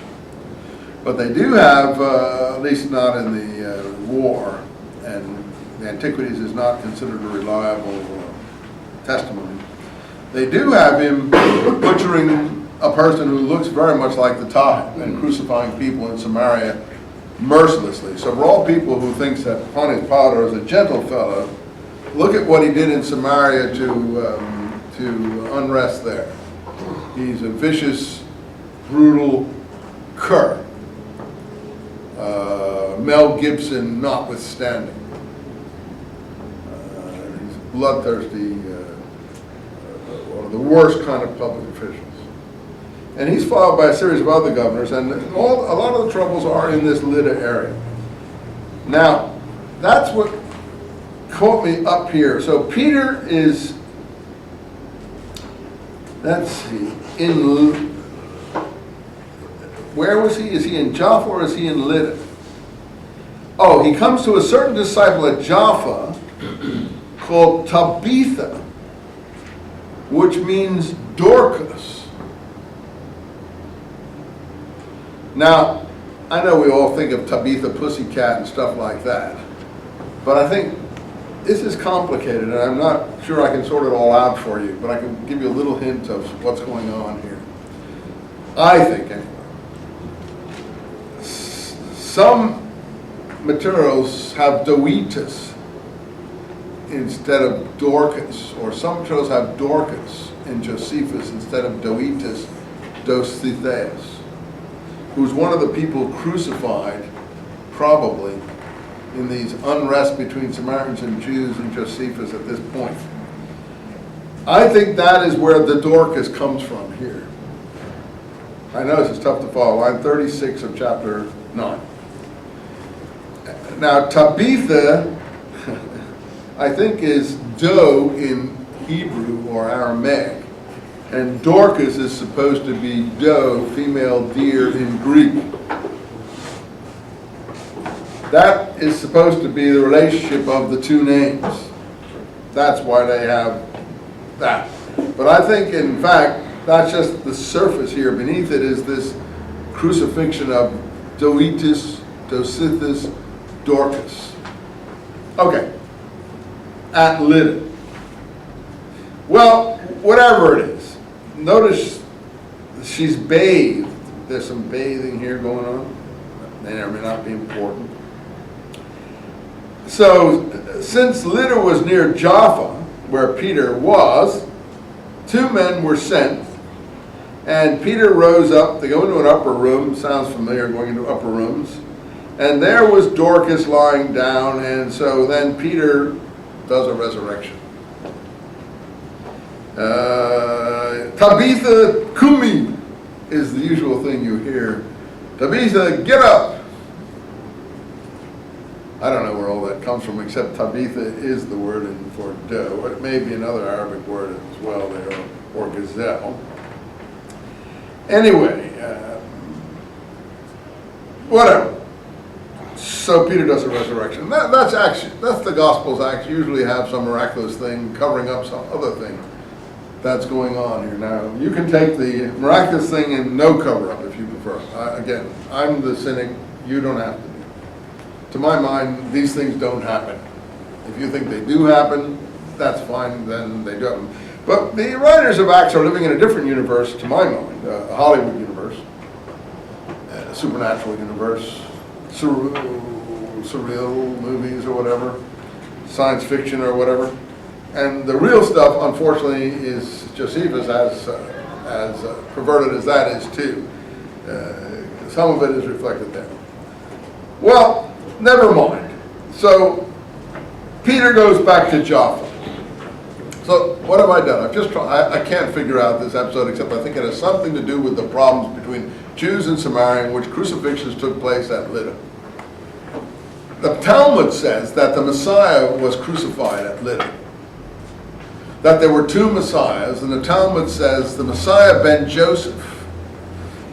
But they do have, at least not in the war, and the Antiquities is not considered a reliable testimony. They do have him butchering a person who looks very much like the Taheb and crucifying people in Samaria mercilessly. So for all people who thinks that Pontius Pilate is a gentle fellow, look at what he did in Samaria to unrest there. He's a vicious, brutal cur. Mel Gibson notwithstanding. He's bloodthirsty, one of the worst kind of public officials. And he's followed by a series of other governors, and a lot of the troubles are in this Lydda area. Now, that's what caught me up here. So Peter is, let's see, where was he? Is he in Jaffa or is he in Lydda? Oh, he comes to a certain disciple at Jaffa called Tabitha, which means Dorcas. Now, I know we all think of Tabitha Pussycat and stuff like that, but I think this is complicated, and I'm not sure I can sort it all out for you, but I can give you a little hint of what's going on here. I think, anyway. Some materials have Doetus instead of Dorcas, or some materials have Dorcas in Josephus instead of Doetus, Dositheus, who's one of the people crucified, probably, in these unrest between Samaritans and Jews in Josephus at this point. I think that is where the Dorcas comes from here. I know this is tough to follow. Line 36 of chapter 9. Now, Tabitha, I think, is Do in Hebrew or Aramaic, and Dorcas is supposed to be Do, female deer, in Greek. That is supposed to be the relationship of the two names. That's why they have that. But I think, in fact, that's just the surface here. Beneath it is this crucifixion of Doetus, Dositheus, Dorcas. Okay. At Lydda. Well, whatever it is, notice she's bathed there's some bathing here going on. May or may not be important. So, since Lydda was near Jaffa, where Peter was, 2 men were sent, and Peter rose up to go into an upper room. Sounds familiar, going into upper rooms. And there was Dorcas lying down, and so then Peter does a resurrection. Tabitha Kumi is the usual thing you hear. Tabitha, get up! I don't know where all that comes from, except Tabitha is the word for doe. It may be another Arabic word as well there, or gazelle. Anyway, whatever. So Peter does a resurrection. That's the Gospels actually usually have some miraculous thing covering up some other thing that's going on here. Now, you can take the miraculous thing and no cover-up if you prefer. Again, I'm the cynic. You don't have to be. To my mind, these things don't happen. If you think they do happen, that's fine, then they don't. But the writers of Acts are living in a different universe, to my mind, a Hollywood universe, a supernatural universe, surreal movies or whatever, science fiction or whatever. And the real stuff, unfortunately, is Josephus, as perverted as that is too. Some of it is reflected there. Well, never mind. So Peter goes back to Jaffa. So what have I done? I've just tried. I can't figure out this episode, except I think it has something to do with the problems between Jews and Samaria, in which crucifixions took place at Lydda. The Talmud says that the Messiah was crucified at Lydda. That there were 2 Messiahs, and the Talmud says the Messiah ben Joseph,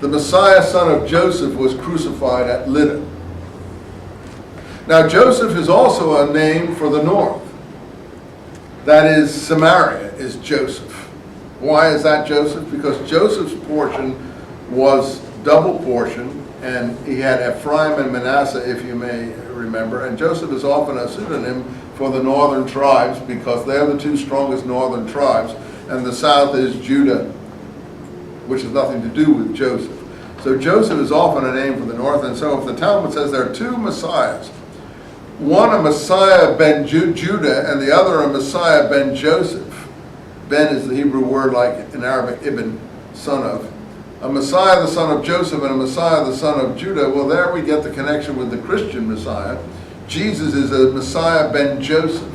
the Messiah son of Joseph, was crucified at Lydda. Now Joseph is also a name for the north. That is, Samaria is Joseph. Why is that Joseph? Because Joseph's portion was double portion, and he had Ephraim and Manasseh, if you may remember. And Joseph is often a pseudonym for the northern tribes because they're the 2 strongest northern tribes, and the south is Judah, which has nothing to do with Joseph. So Joseph is often a name for the north, and so if the Talmud says there are 2 Messiahs, one a Messiah ben Judah and the other a Messiah ben Joseph. Ben is the Hebrew word, like in Arabic, Ibn, son of. A Messiah the son of Joseph and a Messiah the son of Judah. Well, there we get the connection with the Christian Messiah. Jesus is a Messiah ben Joseph.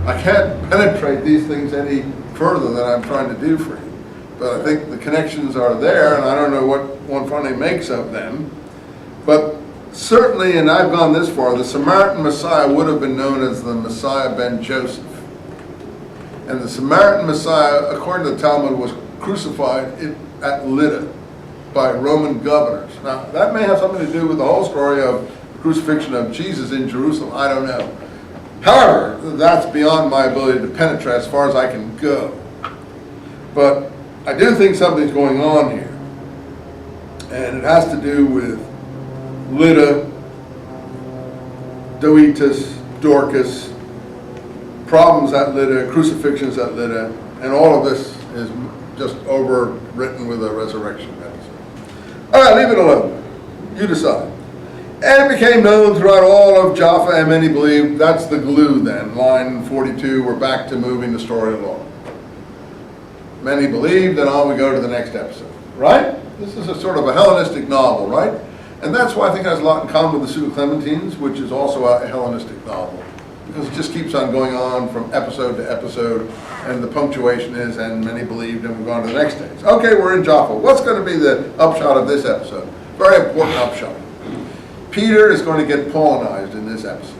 I can't penetrate these things any further than I'm trying to do for you. But I think the connections are there, and I don't know what one finally makes of them. But certainly, and I've gone this far, the Samaritan Messiah would have been known as the Messiah ben Joseph. And the Samaritan Messiah, according to the Talmud, was crucified at Lydda by Roman governors. Now, that may have something to do with the whole story of the crucifixion of Jesus in Jerusalem. I don't know. However, that's beyond my ability to penetrate as far as I can go. But I do think something's going on here. And it has to do with Lydda, Doetus, Dorcas, problems at Lydda, crucifixions at Lydda, and all of this is just overwritten with a resurrection episode. All right, leave it alone. You decide. And it became known throughout all of Jaffa, and many believed. That's the glue then. Line 42, we're back to moving the story along. Many believed, and on we go to the next episode. Right? This is a sort of a Hellenistic novel, right? And that's why I think it has a lot in common with the Pseudo Clementines, which is also a Hellenistic novel. Because it just keeps on going on from episode to episode, and the punctuation is, and many believed, and we've gone to the next stage. Okay, we're in Jaffa. What's going to be the upshot of this episode? Very important upshot. Peter is going to get Paulinized in this episode.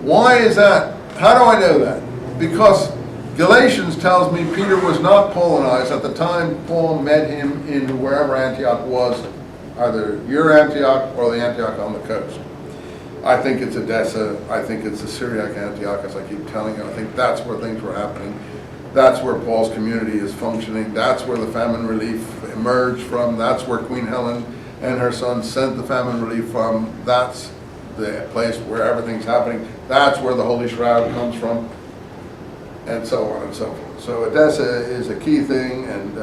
Why is that? How do I know that? Because Galatians tells me Peter was not Paulinized at the time Paul met him in wherever Antioch was, either your Antioch or the Antioch on the coast. I think it's Edessa. I think it's the Syriac Antioch, as I keep telling you. I think that's where things were happening. That's where Paul's community is functioning. That's where the famine relief emerged from. That's where Queen Helen and her son sent the famine relief from. That's the place where everything's happening. That's where the Holy Shroud comes from, and so on and so forth. So Edessa is a key thing, and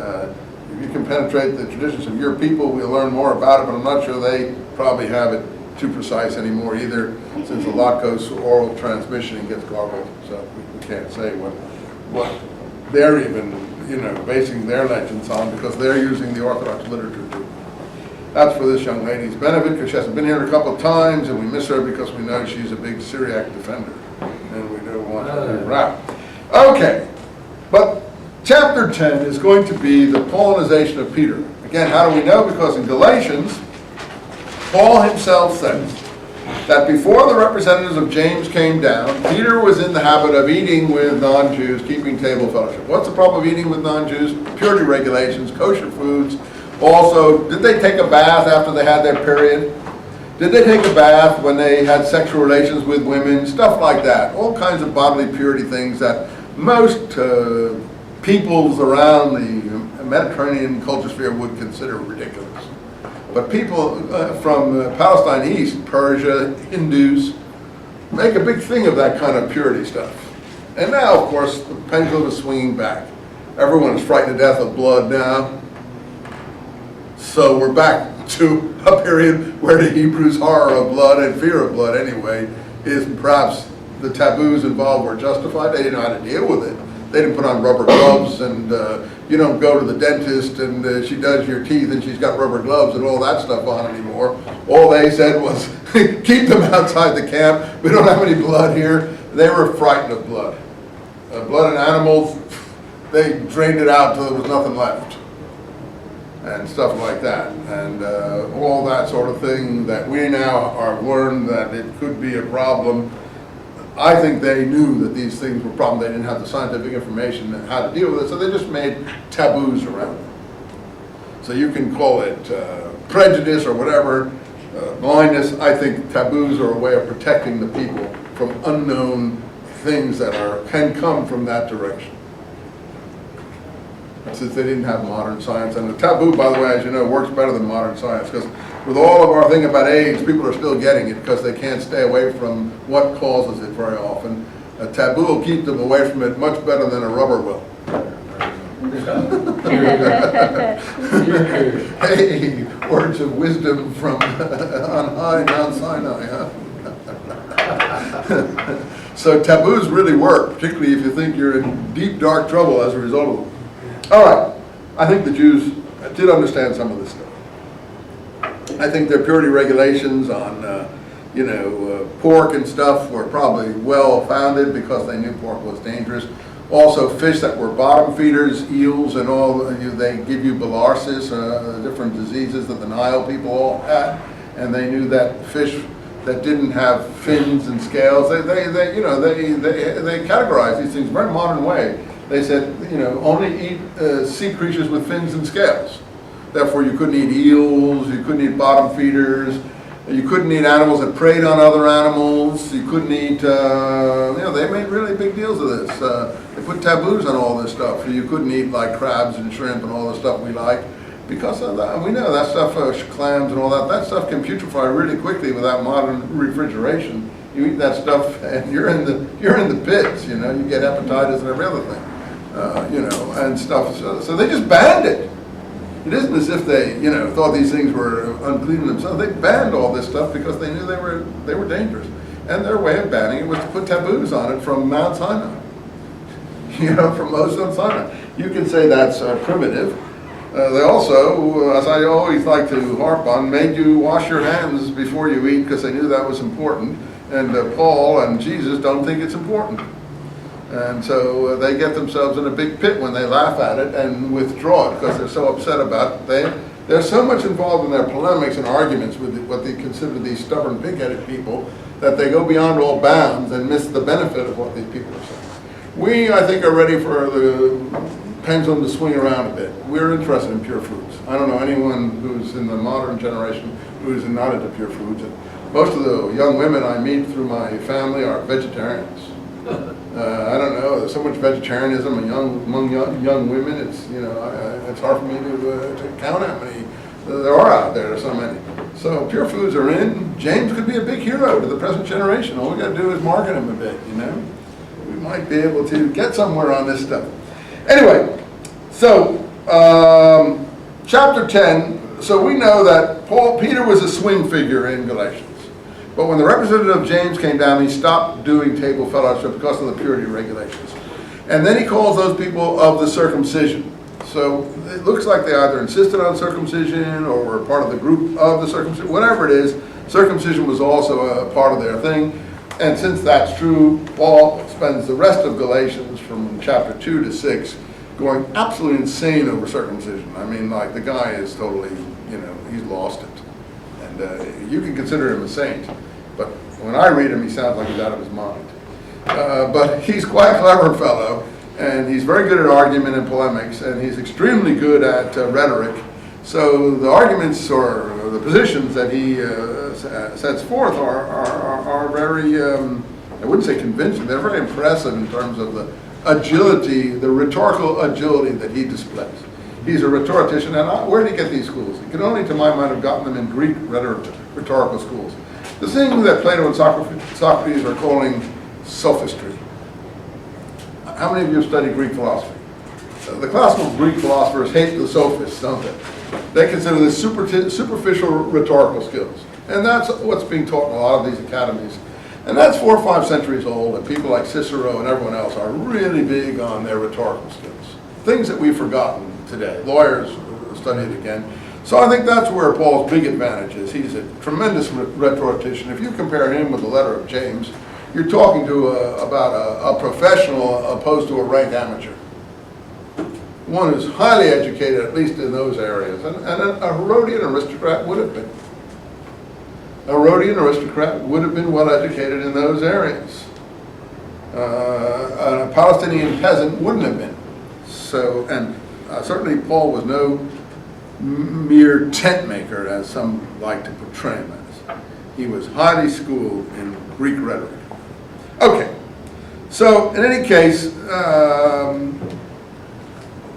if you can penetrate the traditions of your people, we'll learn more about it, but I'm not sure they probably have it too precise anymore either, since a lot goes through oral transmission and gets garbled, so we can't say what they're even, basing their legends on, because they're using the Orthodox literature too. That's for this young lady's benefit, because she hasn't been here a couple of times, and we miss her because we know she's a big Syriac defender, and we don't want her to move out. Okay, but chapter 10 is going to be the Paulinization of Peter. Again, how do we know? Because in Galatians, Paul himself says that before the representatives of James came down, Peter was in the habit of eating with non-Jews, keeping table fellowship. What's the problem of eating with non-Jews? Purity regulations, kosher foods. Also, did they take a bath after they had their period? Did they take a bath when they had sexual relations with women? Stuff like that. All kinds of bodily purity things that most peoples around the Mediterranean culture sphere would consider ridiculous. But people from Palestine East, Persia, Hindus, make a big thing of that kind of purity stuff. And now, of course, the pendulum is swinging back. Everyone is frightened to death of blood now. So we're back to a period where the Hebrews' horror of blood and fear of blood anyway is perhaps the taboos involved were justified. They didn't know how to deal with it. They didn't put on rubber gloves, and you don't go to the dentist and she does your teeth and she's got rubber gloves and all that stuff on anymore. All they said was, keep them outside the camp. We don't have any blood here. They were frightened of blood. Blood in animals, they drained it out until there was nothing left. And stuff like that. And all that sort of thing that we now are learned that it could be a problem. I think they knew that these things were problems. They didn't have the scientific information on how to deal with it, so they just made taboos around it. So you can call it prejudice or whatever, blindness. I think taboos are a way of protecting the people from unknown things that can come from that direction. Since they didn't have modern science. And the taboo, by the way, as you know, works better than modern science, because with all of our thing about AIDS, people are still getting it because they can't stay away from what causes it very often. A taboo will keep them away from it much better than a rubber will. Hey, words of wisdom from on high, Mount Sinai, huh? So taboos really work, particularly if you think you're in deep, dark trouble as a result of them. All right, I think the Jews did understand some of this stuff. I think their purity regulations on, pork and stuff were probably well-founded because they knew pork was dangerous. Also, fish that were bottom feeders, eels and all, they give you bilharzius, different diseases that the Nile people all had, and they knew that fish that didn't have fins and scales, they categorized these things in a very modern way. They said, only eat sea creatures with fins and scales. Therefore, you couldn't eat eels, you couldn't eat bottom feeders, you couldn't eat animals that preyed on other animals, you couldn't eat, they made really big deals of this. They put taboos on all this stuff. You couldn't eat like crabs and shrimp and all the stuff we like. Because of that, we know that stuff, clams and all that stuff can putrefy really quickly without modern refrigeration. You eat that stuff and you're in the pits, you get hepatitis and every other thing. And stuff. So they just banned it. It isn't as if they, thought these things were unclean in themselves. They banned all this stuff because they knew they were dangerous. And their way of banning it was to put taboos on it from Mount Sinai. From Mount Sinai. You can say that's primitive. They also, as I always like to harp on, made you wash your hands before you eat because they knew that was important. And Paul and Jesus don't think it's important. And so they get themselves in a big pit when they laugh at it and withdraw it because they're so upset about it. They're so much involved in their polemics and arguments with what they consider these stubborn, pig-headed people that they go beyond all bounds and miss the benefit of what these people are saying. We, I think, are ready for the pendulum to swing around a bit. We're interested in pure foods. I don't know anyone who's in the modern generation who's not into pure foods. Most of the young women I meet through my family are vegetarians. I don't know. There's so much vegetarianism among young women. It's it's hard for me to count how many there are out there. There's so many. So pure foods are in. James could be a big hero to the present generation. All we got to do is market him a bit. We might be able to get somewhere on this stuff. Anyway, so chapter 10, so we know that Peter was a swing figure in Galatians. But when the representative of James came down, he stopped doing table fellowship because of the purity regulations. And then he calls those people of the circumcision. So it looks like they either insisted on circumcision or were part of the group of the circumcision. Whatever it is, circumcision was also a part of their thing. And since that's true, Paul spends the rest of Galatians from chapter 2 to 6 going absolutely insane over circumcision. I mean, like, the guy is totally, he's lost it. And you can consider him a saint. But when I read him, he sounds like he's out of his mind. But he's quite a clever fellow, and he's very good at argument and polemics, and he's extremely good at rhetoric. So the arguments or the positions that he sets forth are very, I wouldn't say convincing, they're very impressive in terms of the agility, the rhetorical agility that he displays. He's a rhetorician, and where did he get these schools? He could only, to my mind, have gotten them in Greek rhetorical schools. The thing that Plato and Socrates are calling sophistry. How many of you have studied Greek philosophy? The classical Greek philosophers hate the sophists, don't they? They consider this superficial rhetorical skills. And that's what's being taught in a lot of these academies. And that's 4 or 5 centuries old, and people like Cicero and everyone else are really big on their rhetorical skills. Things that we've forgotten today. Lawyers study it again. So I think that's where Paul's big advantage is. He's a tremendous rhetorician. If you compare him with the letter of James, you're talking to about a professional opposed to a rank amateur. One who's highly educated, at least in those areas. And a Herodian aristocrat would have been. A Herodian aristocrat would have been well educated in those areas. A Palestinian peasant wouldn't have been. So, and certainly Paul was no mere tent maker, as some like to portray him as. He was highly schooled in Greek rhetoric. Okay, so in any case,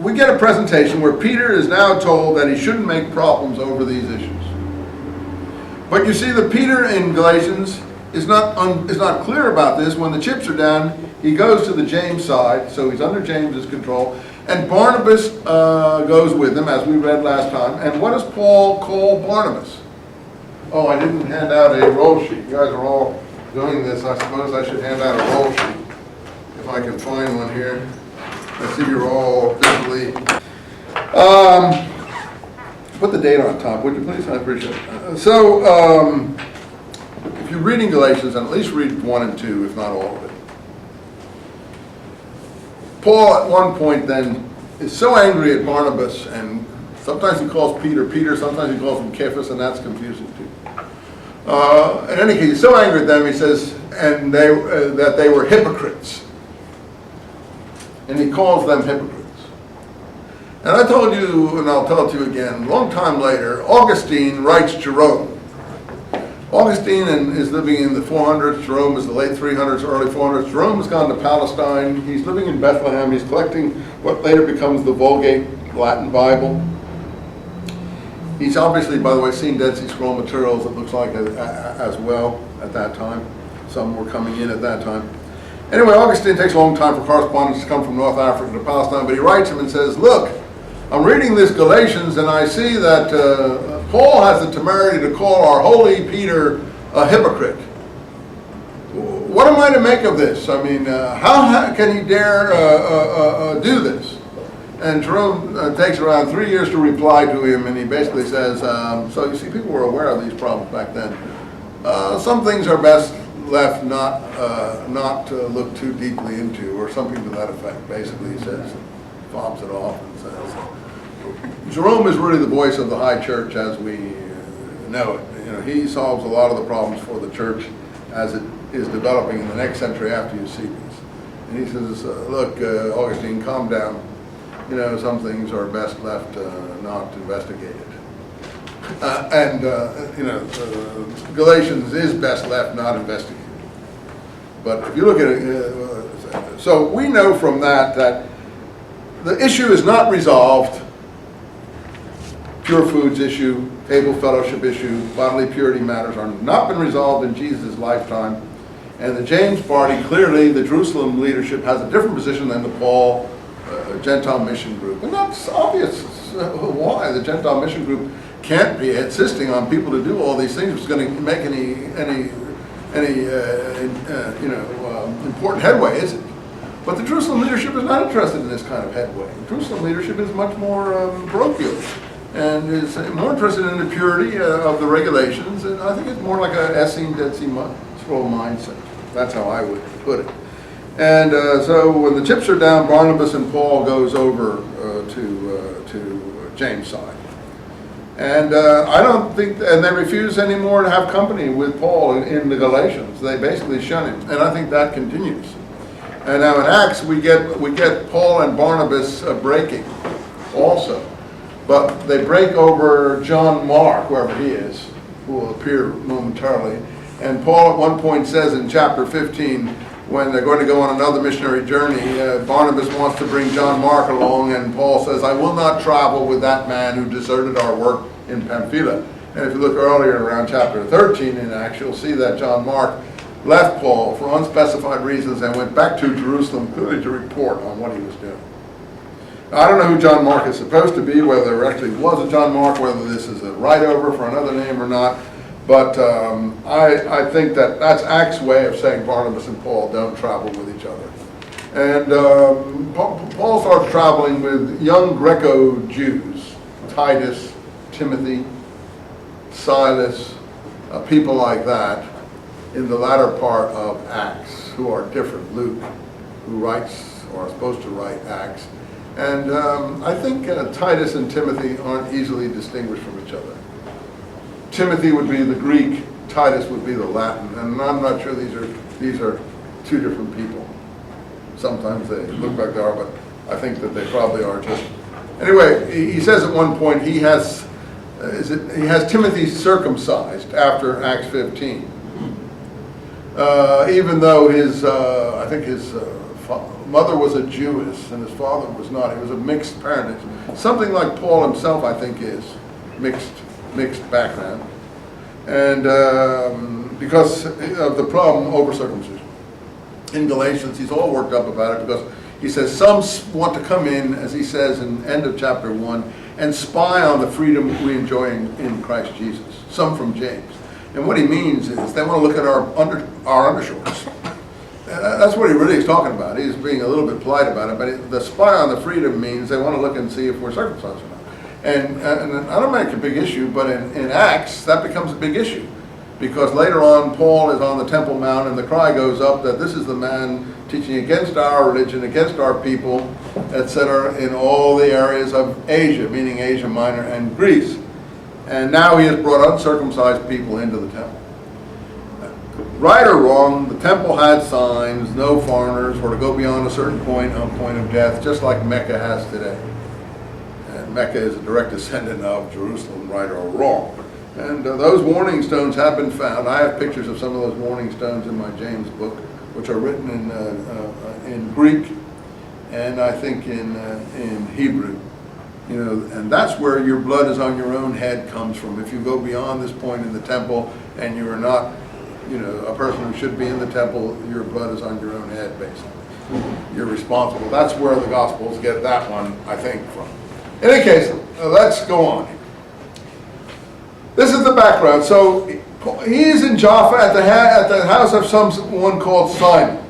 we get a presentation where Peter is now told that he shouldn't make problems over these issues. But you see that Peter in Galatians is not clear about this. When the chips are down, he goes to the James side, so he's under James's control, and Barnabas goes with him, as we read last time. And what does Paul call Barnabas? Oh, I didn't hand out a roll sheet. You guys are all doing this. I suppose I should hand out a roll sheet, if I can find one here. I see you're all visibly. Put the date on top, would you please? I appreciate it. So, if you're reading Galatians, and at least read 1 and 2, if not all of it. Paul, at one point, then, is so angry at Barnabas, and sometimes he calls Peter Peter, sometimes he calls him Cephas, and that's confusing too. In any case, he's so angry at them, he says, and that they were hypocrites. And he calls them hypocrites. And I told you, and I'll tell it to you again, a long time later, Augustine writes Jerome. Augustine is living in the 400s. Jerome is the late 300s, early 400s. Jerome has gone to Palestine. He's living in Bethlehem. He's collecting what later becomes the Vulgate Latin Bible. He's obviously, by the way, seen Dead Sea Scroll materials, it looks like, as well at that time. Some were coming in at that time. Anyway, Augustine takes a long time for correspondence to come from North Africa to Palestine, but he writes him and says, look, I'm reading this Galatians, and I see that Paul has the temerity to call our holy Peter a hypocrite. What am I to make of this? I mean, how can he dare do this? And Jerome takes around 3 years to reply to him, and he basically says, so you see, people were aware of these problems back then. Some things are best left not to look too deeply into, or something to that effect. Basically, he says, fobs it off and says, Jerome is really the voice of the high church as we know it. You know, he solves a lot of the problems for the church as it is developing in the next century after Eusebius. And he says, look, Augustine, calm down. You know, some things are best left not investigated. Galatians is best left not investigated. But if you look at it, so we know from that the issue is not resolved. Pure foods issue, table fellowship issue, bodily purity matters are not been resolved in Jesus' lifetime. And the James party, clearly the Jerusalem leadership has a different position than the Paul Gentile mission group. And that's obvious. why the Gentile mission group can't be insisting on people to do all these things. If it's going to make any important headway, is it? But the Jerusalem leadership is not interested in this kind of headway. The Jerusalem leadership is much more parochial and is more interested in the purity of the regulations, and I think it's more like a Essene, Dead Sea Scroll mindset. That's how I would put it. And so when the chips are down, Barnabas and Paul goes over to James' side. And I don't think, and they refuse anymore to have company with Paul in the Galatians. They basically shun him, and I think that continues. And now in Acts, we get Paul and Barnabas breaking also. But they break over John Mark, wherever he is, who will appear momentarily. And Paul at one point says in chapter 15, when they're going to go on another missionary journey, Barnabas wants to bring John Mark along, and Paul says, I will not travel with that man who deserted our work in Pamphylia. And if you look earlier around chapter 13 in Acts, you'll see that John Mark left Paul for unspecified reasons and went back to Jerusalem clearly to report on what he was doing. I don't know who John Mark is supposed to be, whether there actually was a John Mark, whether this is a write-over for another name or not, but I think that that's Acts' way of saying Barnabas and Paul don't travel with each other. And Paul starts traveling with young Greco-Jews, Titus, Timothy, Silas, people like that, in the latter part of Acts, who are different. Luke, who writes, or is supposed to write Acts. And I think Titus and Timothy aren't easily distinguished from each other. Timothy would be the Greek, Titus would be the Latin, and I'm not sure these are two different people. Sometimes they look like they are, but I think that they probably are just. Anyway, he says at one point he has Timothy circumcised after Acts 15. Even though I think his mother was a Jewess and his father was not. He was a mixed parentage. Something like Paul himself, I think, is mixed background. And because of the problem over circumcision. In Galatians, he's all worked up about it because he says some want to come in, as he says in end of chapter 1, and spy on the freedom we enjoy in Christ Jesus. Some from James. And what he means is they want to look at our undershorts. That's what he really is talking about. He's being a little bit polite about it, but the spy on the freedom means they want to look and see if we're circumcised or not. And I don't make a big issue, but in Acts, that becomes a big issue. Because later on, Paul is on the Temple Mount, and the cry goes up that this is the man teaching against our religion, against our people, etc., in all the areas of Asia, meaning Asia Minor and Greece. And now he has brought uncircumcised people into the temple. Right or wrong, the temple had signs, no foreigners, or to go beyond a certain point on point of death, just like Mecca has today. And Mecca is a direct descendant of Jerusalem, right or wrong. And those warning stones have been found. I have pictures of some of those warning stones in my James book, which are written in Greek and I think in Hebrew. You know, and that's where your blood is on your own head comes from. If you go beyond this point in the temple and you are not, you know, a person who should be in the temple, your blood is on your own head, basically. You're responsible. That's where the Gospels get that one, I think, from. In any case, let's go on. This is the background. So he's in Jaffa at the house of someone called Simon.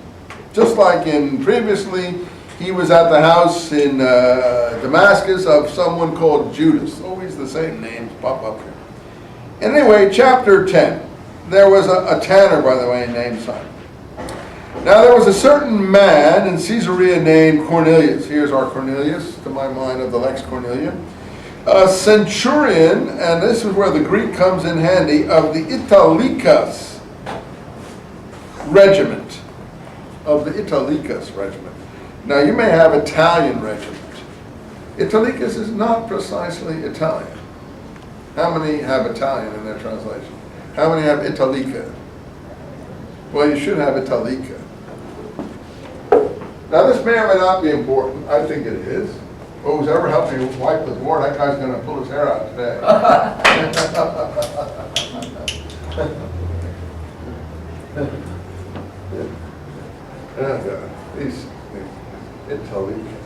Just like in previously, he was at the house in Damascus of someone called Judas. Always the same names pop up here. Anyway, chapter 10. There was a tanner, by the way, named Simon. Now there was a certain man in Caesarea named Cornelius. Here's our Cornelius, to my mind, of the Lex Cornelia. A centurion, and this is where the Greek comes in handy, of the Italicus regiment. Of the Italicus regiment. Now you may have Italian regiment. Italicus is not precisely Italian. How many have Italian in their translation? How many have Italica? Well, you should have Italica. Now this may or may not be important. I think it is. Well, who's ever helped me wipe the board, that guy's going to pull his hair out today. Oh, God. These Italica.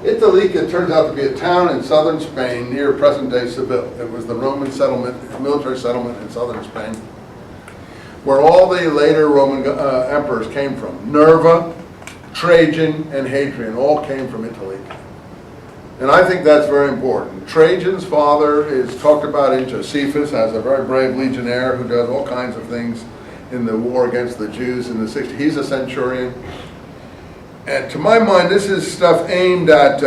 Italica turns out to be a town in southern Spain near present-day Seville. It was the Roman settlement, military settlement in southern Spain, where all the later Roman emperors came from. Nerva, Trajan, and Hadrian all came from Italy. And I think that's very important. Trajan's father is talked about in Josephus as a very brave legionnaire who does all kinds of things in the war against the Jews in the 60s. He's a centurion. And to my mind, this is stuff aimed at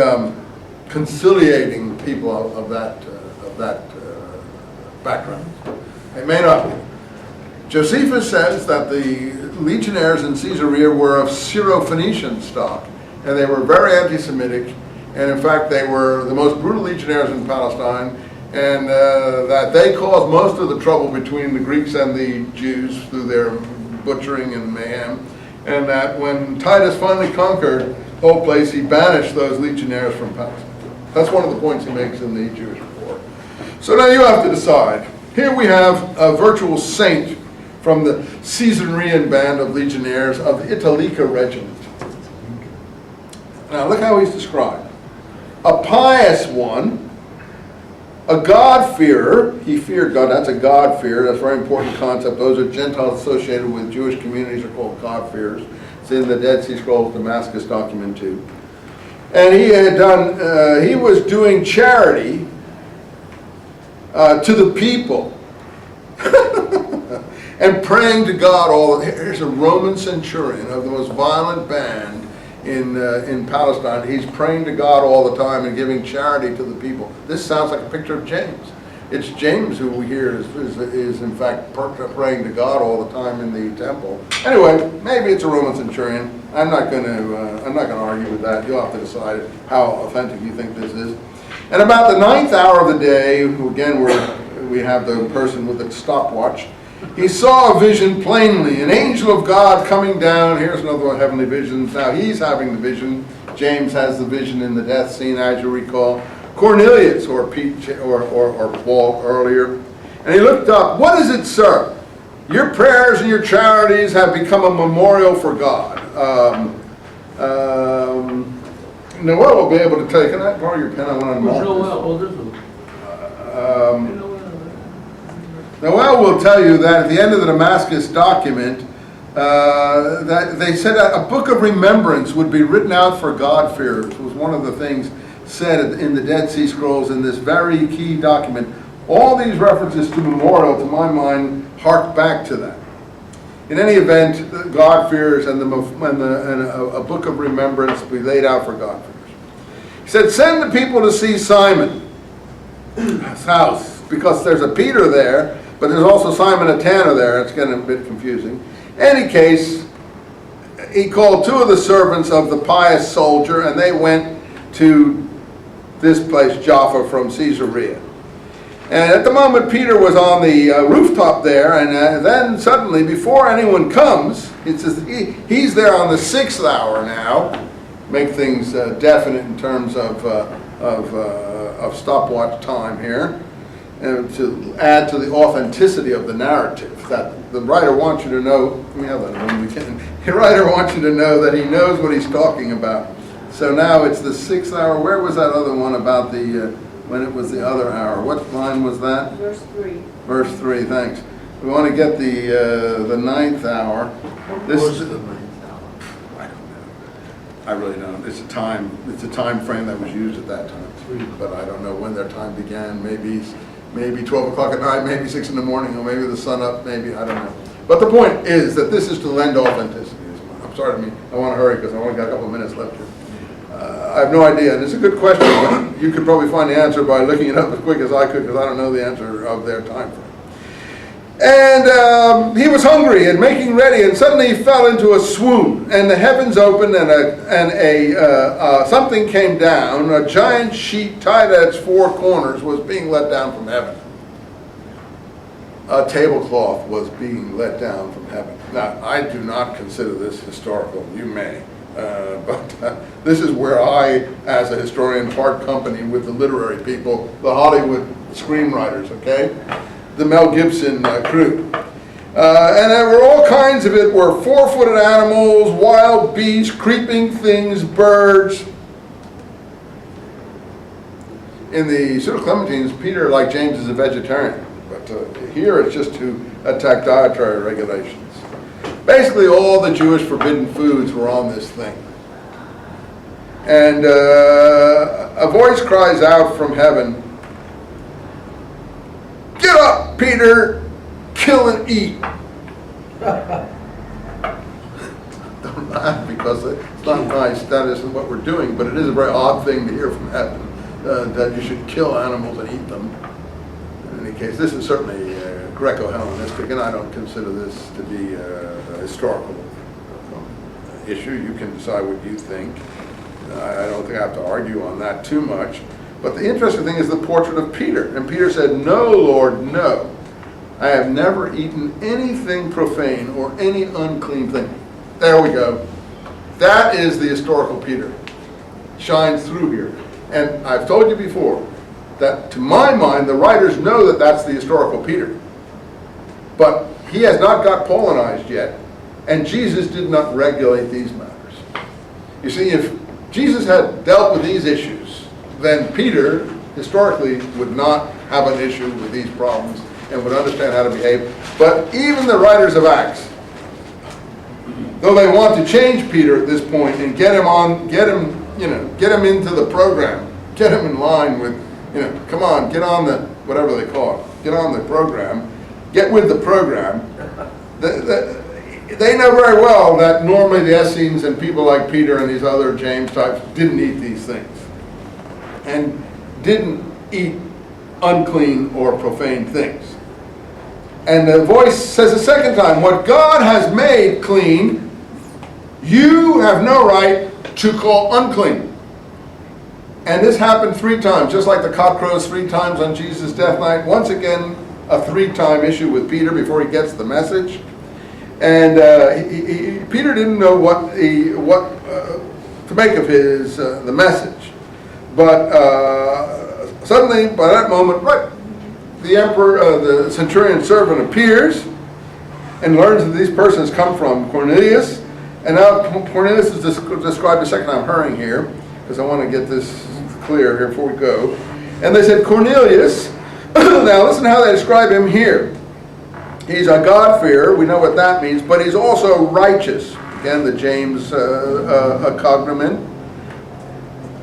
conciliating people of that background. It may not be. Josephus says that the legionnaires in Caesarea were of Syro-Phoenician stock, and they were very anti-Semitic, and in fact they were the most brutal legionnaires in Palestine, and that they caused most of the trouble between the Greeks and the Jews through their butchering and mayhem, and that when Titus finally conquered the whole place, he banished those legionnaires from Palestine. That's one of the points he makes in the Jewish report. So now you have to decide. Here we have a virtual saint from the Caesarean band of legionnaires of the Italica regiment. Now look how he's described. A pious one, a God-fearer. He feared God. That's a God-fearer. That's a very important concept. Those are Gentiles associated with Jewish communities are called God-fearers. It's in the Dead Sea Scrolls Damascus document too. And he had done, he was doing charity to the people. And praying to God here's a Roman centurion of the most violent band in Palestine. He's praying to God all the time and giving charity to the people. This sounds like a picture of James. It's James who we hear is in fact praying to God all the time in the temple. Anyway, maybe it's a Roman centurion. I'm not going to argue with that. You'll have to decide how authentic you think this is. And about the 9th hour of the day, again we have the person with the stopwatch. He saw a vision plainly, an angel of God coming down. Here's another one, heavenly visions. Now he's having the vision. James has the vision in the death scene, as you recall. Cornelius, or Pete, or Paul earlier. And he looked up. What is it, sir? Your prayers and your charities have become a memorial for God. Noel will be able to tell you. Can I borrow your pen? I want to mark this. Noel will tell you that at the end of the Damascus document, that they said a book of remembrance would be written out for God-fearers. It was one of the things said in the Dead Sea Scrolls in this very key document. All these references to memorial, to my mind, hark back to that. In any event, God-fearers and a book of remembrance be laid out for God-fearers. He said, send the people to see Simon's house, because there's a Peter there, but there's also Simon a tanner there. It's getting a bit confusing. In any case, he called 2 of the servants of the pious soldier, and they went to this place, Jaffa, from Caesarea. And at the moment, Peter was on the rooftop there, and then suddenly, before anyone comes, it says he's there on the 6th hour now. Make things definite in terms of stopwatch time here. And to add to the authenticity of the narrative, that the writer wants you to know, let me have that when we can. The writer wants you to know that he knows what he's talking about. So now it's the 6th hour. Where was that other one about the, when it was the other hour? What line was that? Verse 3. Verse 3, thanks. We want to get the 9th hour. This is the 9th hour. I don't know. I really don't. It's a time frame that was used at that time. But I don't know when their time began. Maybe 12 o'clock at night, maybe 6 in the morning, or maybe the sun up, maybe, I don't know. But the point is that this is to lend authenticity. I'm sorry, I want to hurry because I only got a couple of minutes left here. I have no idea, and it's a good question, but you could probably find the answer by looking it up as quick as I could, because I don't know the answer of their time frame. And he was hungry and making ready, and suddenly he fell into a swoon, and the heavens opened, and something came down. A giant sheet tied at its 4 corners was being let down from heaven. A tablecloth was being let down from heaven. Now, I do not consider this historical. You may. But this is where I, as a historian, part company with the literary people, the Hollywood screenwriters, okay? The Mel Gibson crew. And there were all kinds of it, were 4-footed animals, wild beasts, creeping things, birds. in the Pseudo-Clementines, Peter, like James, is a vegetarian. But here it's just to attack dietary regulations. Basically, all the Jewish forbidden foods were on this thing. And a voice cries out from heaven, "Get up, Peter, kill and eat." Don't laugh, because it's not nice. That isn't what we're doing, but it is a very odd thing to hear from heaven, that you should kill animals and eat them. In any case, this is certainly Greco-Hellenistic, and I don't consider this to be a historical issue. You can decide what you think. I don't think I have to argue on that too much. But the interesting thing is the portrait of Peter. And Peter said, "No, Lord, no. I have never eaten anything profane or any unclean thing." There we go. That is the historical Peter. Shines through here. And I've told you before that, to my mind, the writers know that that's the historical Peter. But he has not got Paulinized yet. And Jesus did not regulate these matters. You see, if Jesus had dealt with these issues, then Peter, historically, would not have an issue with these problems and would understand how to behave. But even the writers of Acts, though they want to change Peter at this point and get him into the program, get him in line with, come on, get on the, whatever they call it, get on the program, get with the program. They know very well that normally the Essenes and people like Peter and these other James types didn't eat these things, and didn't eat unclean or profane things. And the voice says a second time, "What God has made clean, you have no right to call unclean." And this happened 3 times, just like the cock crows 3 times on Jesus' death night. Once again, a 3-time issue with Peter before he gets the message. And Peter didn't know what to make of his the message. But suddenly, by that moment, right, the emperor, the centurion servant appears and learns that these persons come from Cornelius. And now Cornelius is described a second. I'm hurrying here because I want to get this clear here before we go. And they said, "Cornelius," now listen how they describe him here. He's a God-fearer, we know what that means, but he's also righteous. Again, the James cognomen.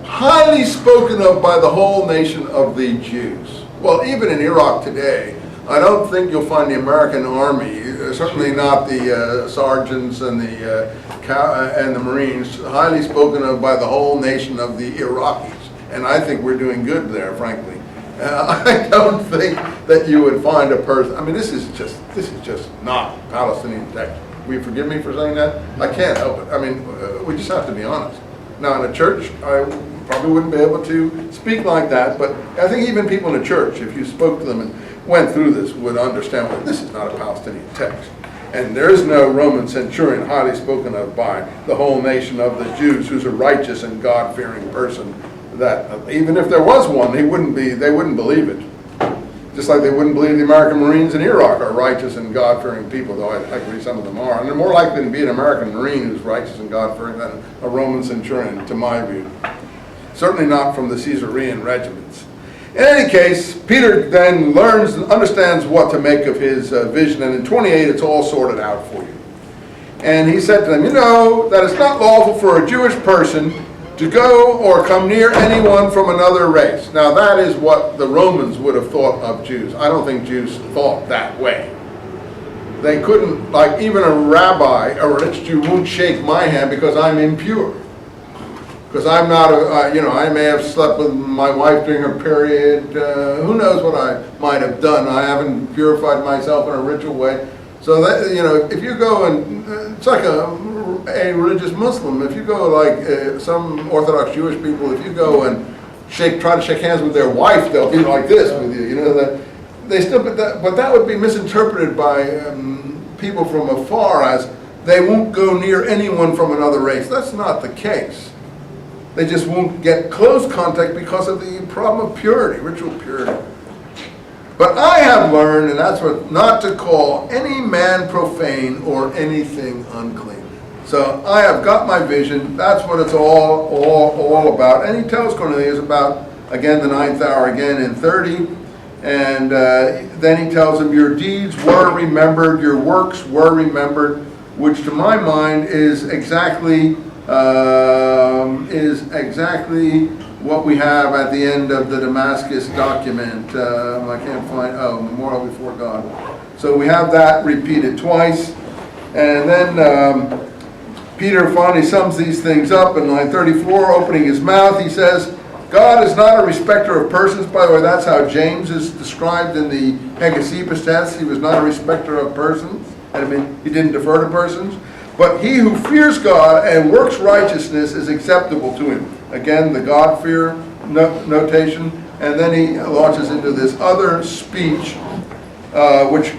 Highly spoken of by the whole nation of the Jews. Well, even in Iraq today, I don't think you'll find the American Army, certainly not the sergeants and the Marines, highly spoken of by the whole nation of the Iraqis. And I think we're doing good there, frankly. I don't think that you would find a person. I mean, this is just not Palestinian text. Will you forgive me for saying that? I can't help it. I mean, we just have to be honest. Now, in a church, I probably wouldn't be able to speak like that, but I think even people in a church, if you spoke to them and went through this, would understand that this is not a Palestinian text. And there is no Roman centurion highly spoken of by the whole nation of the Jews who's a righteous and God-fearing person, that even if there was one, they wouldn't believe it. Just like they wouldn't believe the American Marines in Iraq are righteous and God-fearing people, though I agree some of them are. And they're more likely to be an American Marine who's righteous and God-fearing than a Roman centurion, to my view. Certainly not from the Caesarean regiments. In any case, Peter then learns and understands what to make of his vision, and in 28 it's all sorted out for you. And he said to them, "You know that it's not lawful for a Jewish person to go or come near anyone from another race." Now that is what the Romans would have thought of Jews. I don't think Jews thought that way. They couldn't, like even a rabbi, a religious Jew, won't shake my hand because I'm impure. Because I'm not, I may have slept with my wife during her period. Who knows what I might have done. I haven't purified myself in a ritual way. So that, if you go and, it's like a religious Muslim. If you go like some Orthodox Jewish people, if you go and try to shake hands with their wife, they'll be like this with you. That they still, but that would be misinterpreted by people from afar as they won't go near anyone from another race. That's not the case. They just won't get close contact because of the problem of purity, ritual purity. But I have learned, and that's what, not to call any man profane or anything unclean. So I have got my vision. That's what it's all about. And he tells Cornelius about again the 9th hour again in 30. And then he tells them, your deeds were remembered, your works were remembered, which to my mind is exactly what we have at the end of the Damascus document. I can't find, memorial before God. So we have that repeated twice. And then Peter finally sums these things up in line 34, opening his mouth. He says, God is not a respecter of persons. By the way, that's how James is described in the Eusebius test. He was not a respecter of persons. I mean, he didn't defer to persons. But he who fears God and works righteousness is acceptable to him. Again, the God-fear notation. And then he launches into this other speech, which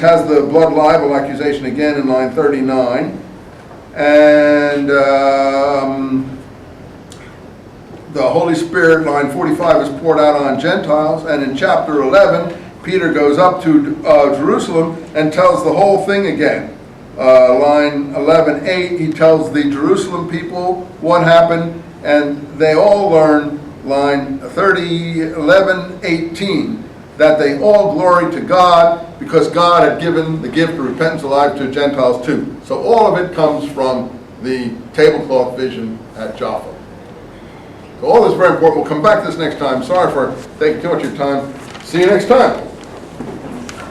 has the blood libel accusation again in line 39. And the Holy Spirit, line 45, is poured out on Gentiles. And in chapter 11, Peter goes up to Jerusalem and tells the whole thing again. Line 11:8, he tells the Jerusalem people what happened, and they all learn, line 11:18, that they all gloried to God because God had given the gift of repentance alive to Gentiles too. So all of it comes from the tablecloth vision at Jaffa. So all this is very important. We'll come back to this next time. Sorry for taking too much of your time. See you next time.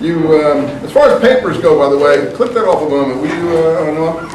As far as papers go, by the way, click that off a moment. Will you, Noah?